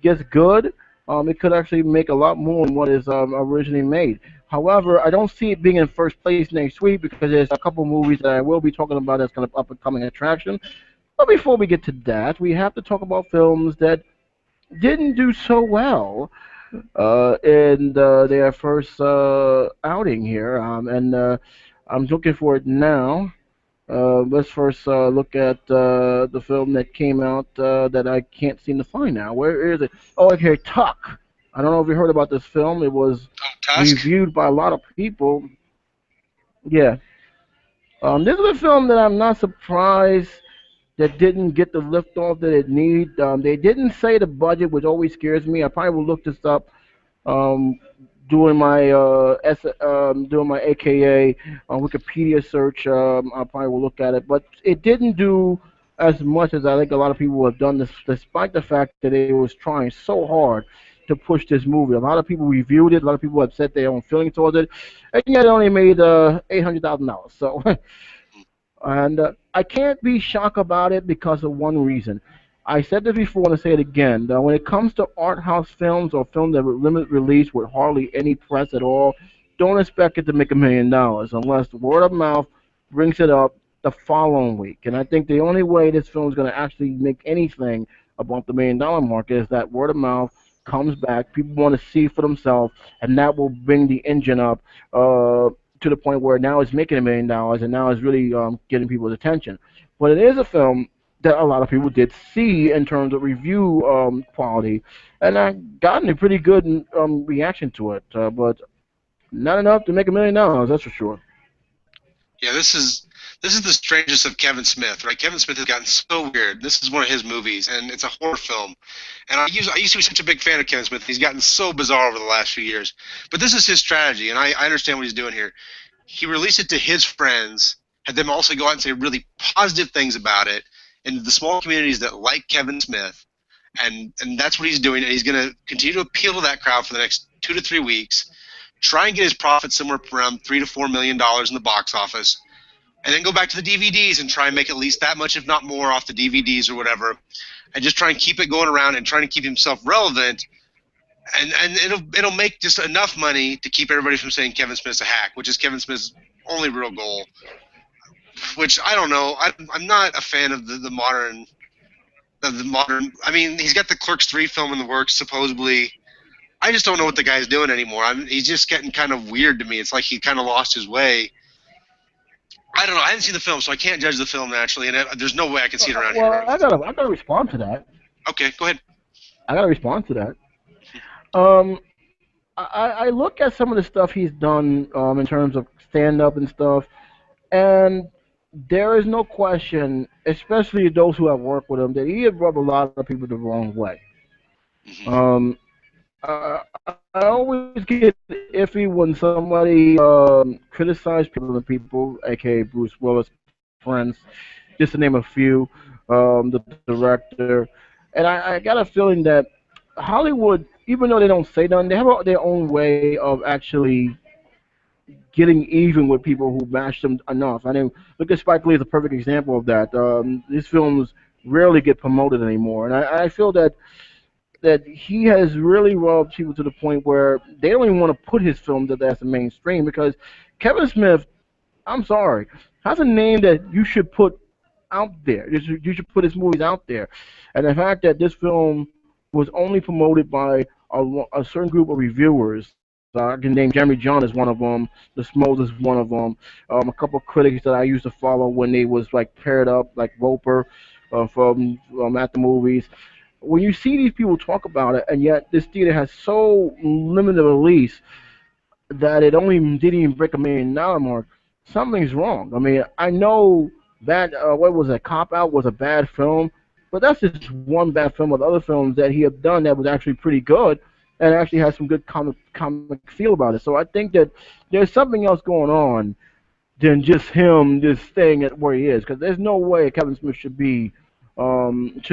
gets good, it could actually make a lot more than what is originally made. However, I don't see it being in first place next week because there's a couple movies that I will be talking about that's kind of up and coming attraction. But before we get to that, we have to talk about films that didn't do so well in their first outing here, and I'm looking for it now. Let's first look at the film that came out that I can't seem to find now. Where is it? Oh, okay, Tuck. I don't know if you heard about this film. It was Oh, Tusk. reviewed by a lot of people. Yeah. This is a film that I'm not surprised that didn't get the lift off that it need. They didn't say the budget, which always scares me. I probably will look this up um, doing my AKA Wikipedia search. I probably will look at it, but it didn't do as much as I think a lot of people have done this, despite the fact that it was trying so hard to push this movie. A lot of people reviewed it. A lot of people have said their own feelings towards it, and yet it only made $800,000. So and I can't be shocked about it because of one reason. I said this before and I say it again. When it comes to art house films or films that were limited release with hardly any press at all, don't expect it to make $1 million unless the word of mouth brings it up the following week. And I think the only way this film is going to actually make anything above the $1 million mark is that word of mouth comes back. People want to see for themselves, and that will bring the engine up. To the point where now it's making $1 million and now it's really getting people's attention. But it is a film that a lot of people did see in terms of review quality, and I gotten a pretty good reaction to it, but not enough to make $1 million. That's for sure. Yeah, this is the strangest of Kevin Smith, right? Kevin Smith has gotten so weird. This is one of his movies, and it's a horror film. And I used to be such a big fan of Kevin Smith. He's gotten so bizarre over the last few years. But this is his strategy, and I understand what he's doing here. He released it to his friends, had them also go out and say really positive things about it in the small communities that like Kevin Smith, and that's what he's doing. And he's going to continue to appeal to that crowd for the next 2 to 3 weeks. Try and get his profit somewhere around $3 to $4 million in the box office, and then go back to the DVDs and try and make at least that much, if not more, off the DVDs or whatever, and just try and keep it going around and trying to keep himself relevant. And it'll make just enough money to keep everybody from saying Kevin Smith's a hack, which is Kevin Smith's only real goal. Which I don't know. I'm not a fan of the modern. The modern. I mean, he's got the Clerks 3 film in the works, supposedly. I just don't know what the guy's doing anymore. He's just getting kind of weird to me. It's like he kind of lost his way. I don't know. I haven't seen the film, so I can't judge the film naturally, and there's no way I can see it around here. Well, I gotta respond to that. Okay, go ahead. I gotta respond to that. Um, I look at some of the stuff he's done in terms of stand up and stuff, and there is no question, especially those who have worked with him, that he has rubbed a lot of people the wrong way. Hmm. Um, I always get iffy when somebody criticizes people, aka Bruce Willis, friends, just to name a few, the director. And I got a feeling that Hollywood, even though they don't say nothing, they have their own way of actually getting even with people who bash them enough. I mean, look at Spike Lee is a perfect example of that. These films rarely get promoted anymore, and I feel that he has really rubbed people to the point where they don't even want to put his films as the mainstream because Kevin Smith, I'm sorry, has a name that you should put out there. You should put his movies out there, and the fact that this film was only promoted by a certain group of reviewers. I can name Jeremy John as one of them. The Smoles is one of them. A couple of critics that I used to follow when they was like paired up, like Roper from at the movies. When you see these people talk about it, and yet this theater has so limited release that it only didn't even break $1 million mark, something's wrong. I mean, I know that what was a cop out was a bad film, but that's just one bad film with other films that he had done that was actually pretty good and actually has some good comic feel about it. So I think that there's something else going on than just him just staying at where he is. Because there's no way Kevin Smith should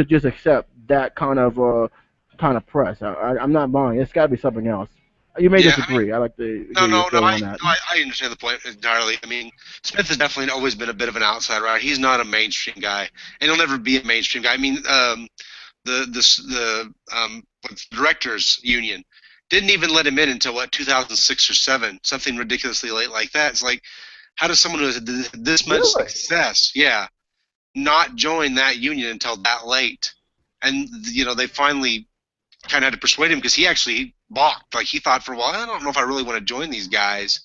just accept that kind of press. I'm not buying. It's got to be something else. You may Yeah, I mean, disagree. I'd like to no, hear your no, no. feeling on that. I understand the point entirely. I mean, Smith has definitely always been a bit of an outsider. Right? He's not a mainstream guy, and he'll never be a mainstream guy. I mean, the what's the directors union didn't even let him in until what 2006 or seven, something ridiculously late like that. It's like, how does someone who has this much Really? success, yeah, not join that union until that late? And they finally kind of had to persuade him because he actually balked. Like he thought for a while, I don't know if I really want to join these guys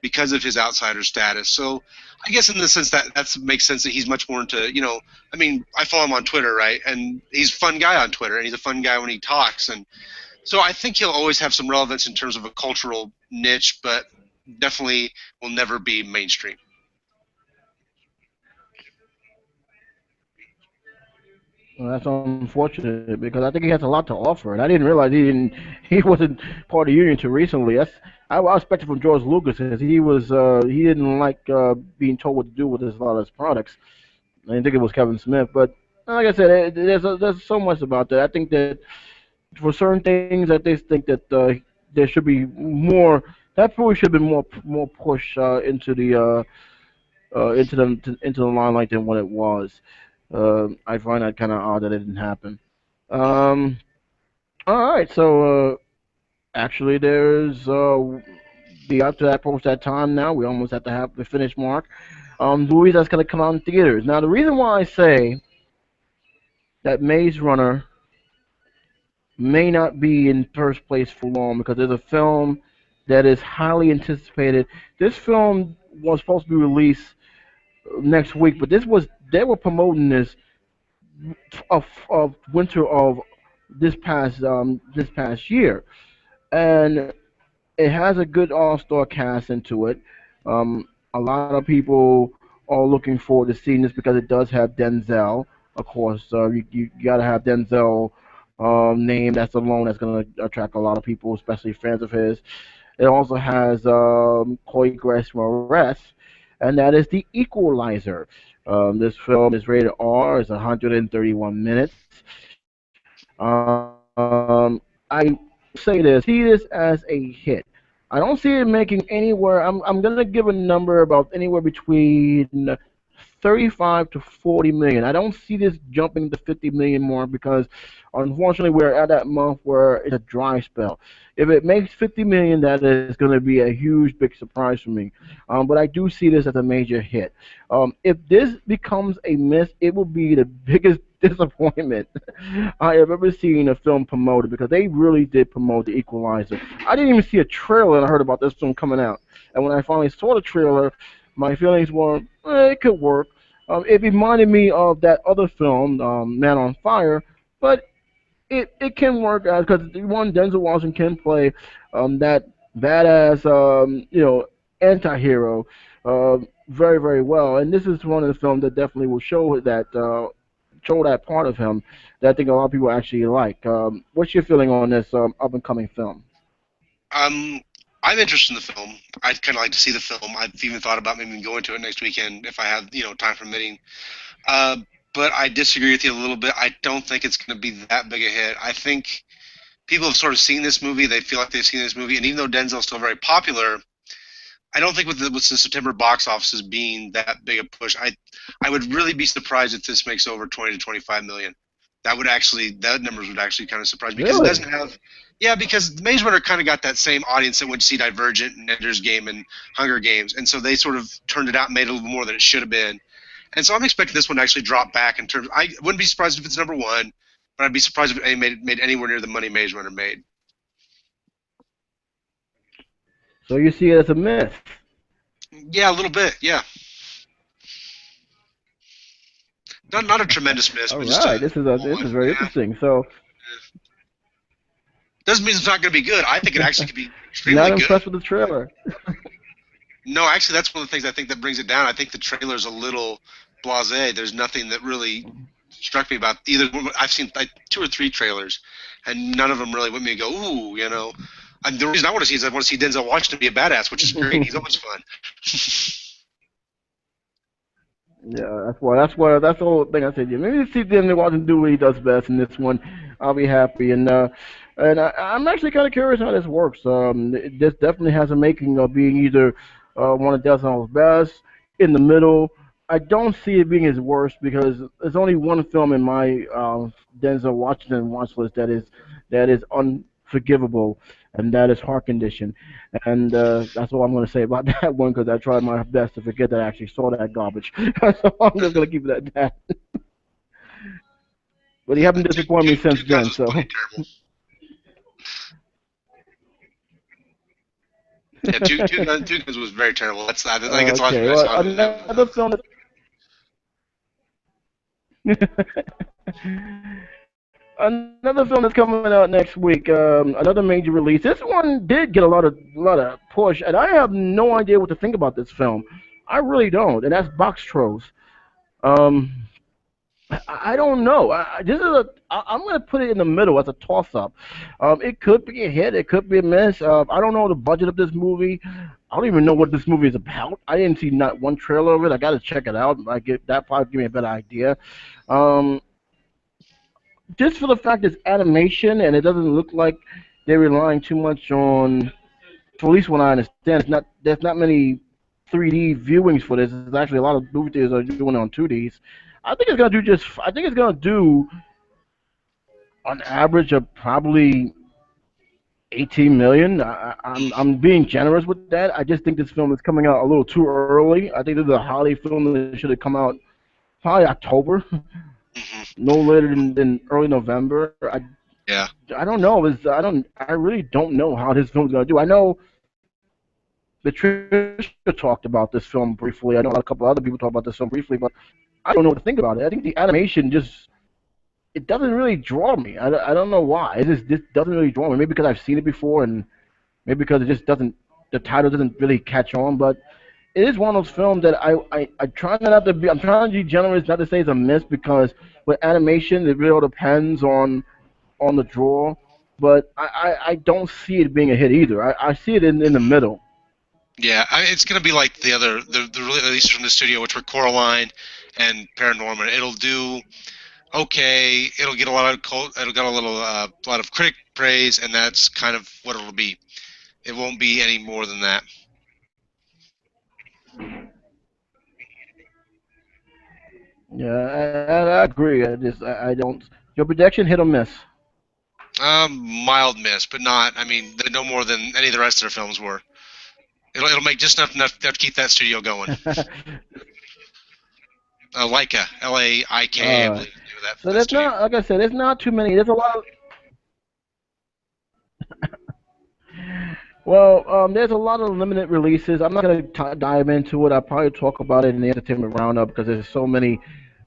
because of his outsider status. So I guess in the sense that makes sense that he's much more into, I mean, I follow him on Twitter, right? And he's a fun guy on Twitter, and he's a fun guy when he talks. And so I think he'll always have some relevance in terms of a cultural niche, but definitely will never be mainstream. Well, that's unfortunate because I think he has a lot to offer, and I didn't realize he wasn't part of the union until recently. I expected from George Lucas because he didn't like being told what to do with a lot of his products. I didn't think it was Kevin Smith, but like I said, there's so much about that. I think that for certain things, that they think that there should be more. That probably should have been more push into the limelight than what it was. I find that kind of odd that it didn't happen. Um, all right, so actually, there's be up to that post that time now. We almost have to have the finish mark. Movies that's gonna come out in theaters. Now, the reason why I say that Maze Runner may not be in first place for long because there's a film that is highly anticipated. This film was supposed to be released next week, but this was they were promoting this of winter of this past year, and it has a good all-star cast into it. A lot of people are looking forward to seeing this because it does have Denzel. Of course, you got to have Denzel name. That's alone that's going to attract a lot of people, especially fans of his. It also has Chloe Grace Moretz, and that is The Equalizer. This film is rated R. It's 131 minutes. I say this, see this as a hit. I don't see it making anywhere. I'm gonna give a number about anywhere between 35 to 40 million. I don't see this jumping the 50 million mark because unfortunately we're at that month where it's a dry spell. If it makes 50 million, that is going to be a huge big surprise for me. But I do see this as a major hit. If this becomes a miss, it will be the biggest disappointment I have ever seen a film promoted because they really did promote The Equalizer. I didn't even see a trailer and I heard about this film coming out. And when I finally saw the trailer, my feelings were, it could work. It reminded me of that other film, Man on Fire, but it can work because one Denzel Washington can play that badass anti-hero very very well, and this is one of the films that definitely will show that part of him that I think a lot of people actually like. What's your feeling on this up and coming film? Um, I'm interested in the film. I'd kind of like to see the film. I've even thought about maybe going to it next weekend if I have, time permitting. Uh, but I disagree with you a little bit. I don't think it's going to be that big a hit. I think people have sort of seen this movie. They feel like they've seen this movie, and even though Denzel's still very popular, I don't think with the September box offices being that big a push, I would really be surprised if this makes over 20 to 25 million. That numbers would actually kind of surprise me because it Really? doesn't have, yeah, because Maze Runner kind of got that same audience that went to see Divergent and Ender's Game and Hunger Games, and so they sort of turned it out and made it a little more than it should have been. And so I'm expecting this one to actually drop back in terms. I wouldn't be surprised if it's number one, but I'd be surprised if it made anywhere near the money Maze Runner made. So you see it as a myth? Yeah, a little bit. Yeah, not a tremendous miss, All but just a right, this one. is very Yeah, interesting. So doesn't mean it's not going to be good. I think it actually could be you're extremely not good. impressed with the trailer? No, actually, that's one of the things I think that brings it down. I think the trailer's a little blasé. There's nothing that really struck me about either. I've seen like two or three trailers, and none of them really went me to go, ooh. And the reason I want to see is I want to see Denzel Washington be a badass, which is great. He's always fun. Yeah, that's the whole thing. I said, yeah, maybe see them watch him do what he does best in this one. I'll be happy, I'm actually kind of curious how this works. This definitely has a making of being either one of Delsono's best, in the middle. I don't see it being his worst because there's only one film in my Denzel Washington watch list that is unforgivable, and that is Heart Condition. And that's all I'm going to say about that one because I tried my best to forget that I actually saw that garbage. So I'm just going to keep it at that. But he haven't disappointed me since Two Guns then. was pretty So terrible. Yeah, Two Guns was very terrible. I think it's the last movie okay, I well saw of him. another film another film that's coming out next week. Another major release. This one did get a lot of push, and I have no idea what to think about this film. I really don't, and that's Box Trolls. Um, I don't know. This is I'm going to put it in the middle as a toss up. It could be a hit. It could be a miss. I don't know the budget of this movie. I don't even know what this movie is about. I didn't see not one trailer of it. I got to check it out. I get that probably give me a better idea. Um, just for the fact it's animation and it doesn't look like they're relying too much on. For at least what I understand, it's not there's not many 3D viewings for this. There's actually a lot of movie theaters are doing it on 2Ds. I think it's gonna do just. I think it's gonna do on average of probably 18 million. I'm being generous with that. I just think this film is coming out a little too early. I think this is a holiday film that should have come out probably October, Hmm. no later than early November. Yeah. I don't know. I really don't know how this film's gonna do. I know Patricia talked about this film briefly. I know a couple other people talked about this film briefly, but I don't know what to think about it. I think the animation just it doesn't really draw me. I don't know why. This doesn't really draw me. Maybe because I've seen it before, and maybe because it just doesn't. The title doesn't really catch on. But it is one of those films that I try not to be. I'm trying to be generous, not to say it's a miss because with animation it really all depends on the draw. But I don't see it being a hit either. I see it in the middle. Yeah, it's gonna be like the releases from the studio, which were Coraline and Paranorman. It'll do okay. It'll get a lot of it'll get a lot of critic praise, and that's kind of what it'll be. It won't be any more than that. Yeah, I agree. I don't. Your prediction hit or miss? Mild miss, but not. I mean, they're no more than any of the rest of their films were. It'll make just enough to keep that studio going. Leica, Laika, I All right. believe the name of So that there's studio. not, like I said, there's not too many. There's a lot. Well, there's a lot of limited releases. I'm not going to dive into it. I'll probably talk about it in the entertainment roundup because there's so many.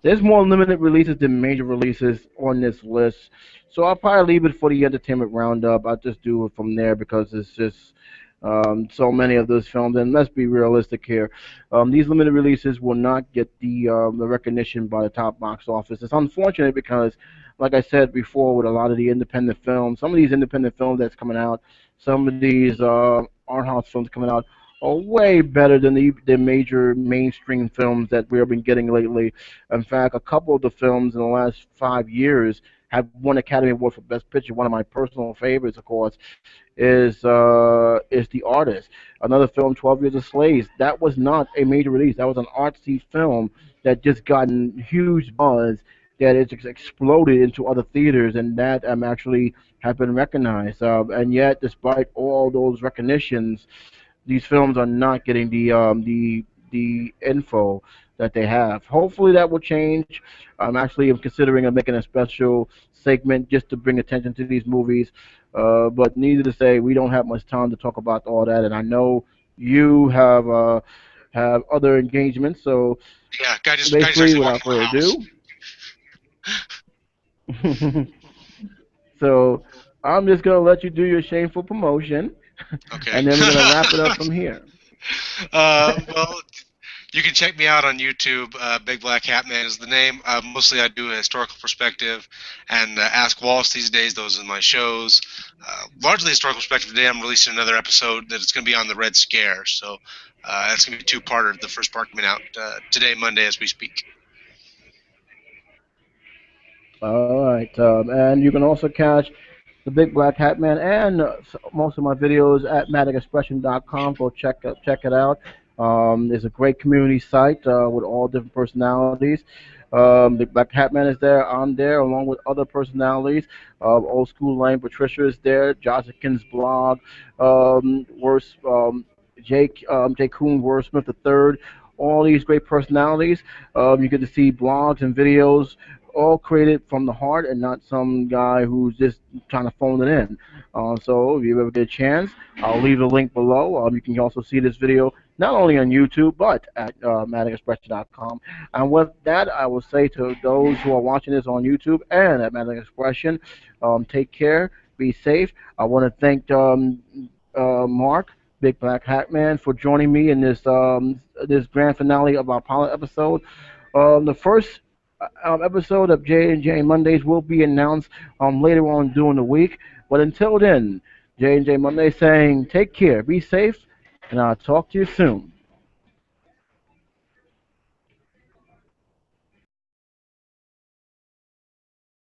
There's more limited releases than major releases on this list. So I'll probably leave it for the entertainment roundup. I'll just do it from there because it's just so many of those films. And let's be realistic here. These limited releases will not get the recognition by the top box office. It's unfortunate because, like I said before, with a lot of the independent films, some of these independent films that's coming out, some of these art house films coming out are way better than the major mainstream films that we have been getting lately. In fact, a couple of the films in the last 5 years have won Academy Award for Best Picture. One of my personal favorites, of course, is The Artist. Another film, 12 Years a Slave. That was not a major release. That was an artsy film that just gotten huge buzz that it's exploded into other theaters, and that actually have been recognized. And yet, despite all those recognitions, these films are not getting the info that they have. Hopefully, that will change. I'm actually considering making a special segment just to bring attention to these movies. But needless to say, we don't have much time to talk about all that, and I know you have other engagements. So Yeah, guy just basically, actually walked without in my further house. ado, so I'm just gonna let you do your shameful promotion, Okay. and then we're gonna wrap it up from here. Well, You can check me out on YouTube. Big Black Hat Man is the name. Mostly I do a historical perspective and Ask Wallace these days. Those are my shows. Largely historical perspective. Today I'm releasing another episode that it's going to be on the Red Scare. So that's going to be two-parter. The first part coming out today, Monday, as we speak. All right, and you can also catch the Big Black Hat Man and most of my videos at maticexpression.com. Go check it out. It's a great community site with all different personalities. Big Black Hat Man is there. I'm there along with other personalities. Old School Lane Patricia is there. Jossikins blog. Worst Jake Coon Wordsmith the third. All these great personalities. You get to see blogs and videos all created from the heart and not some guy who's just trying to phone it in. So if you ever get a chance, I'll leave the link below. You can also see this video not only on YouTube but at maticexpression.com. And with that, I will say to those who are watching this on YouTube and at Matic Expression, take care, be safe. I want to thank Mark, Big Black Hat Man, for joining me in this grand finale of our pilot episode. The first episode of J and J Mondays will be announced later on during the week. But until then, J and J Monday saying take care, be safe, and I'll talk to you soon.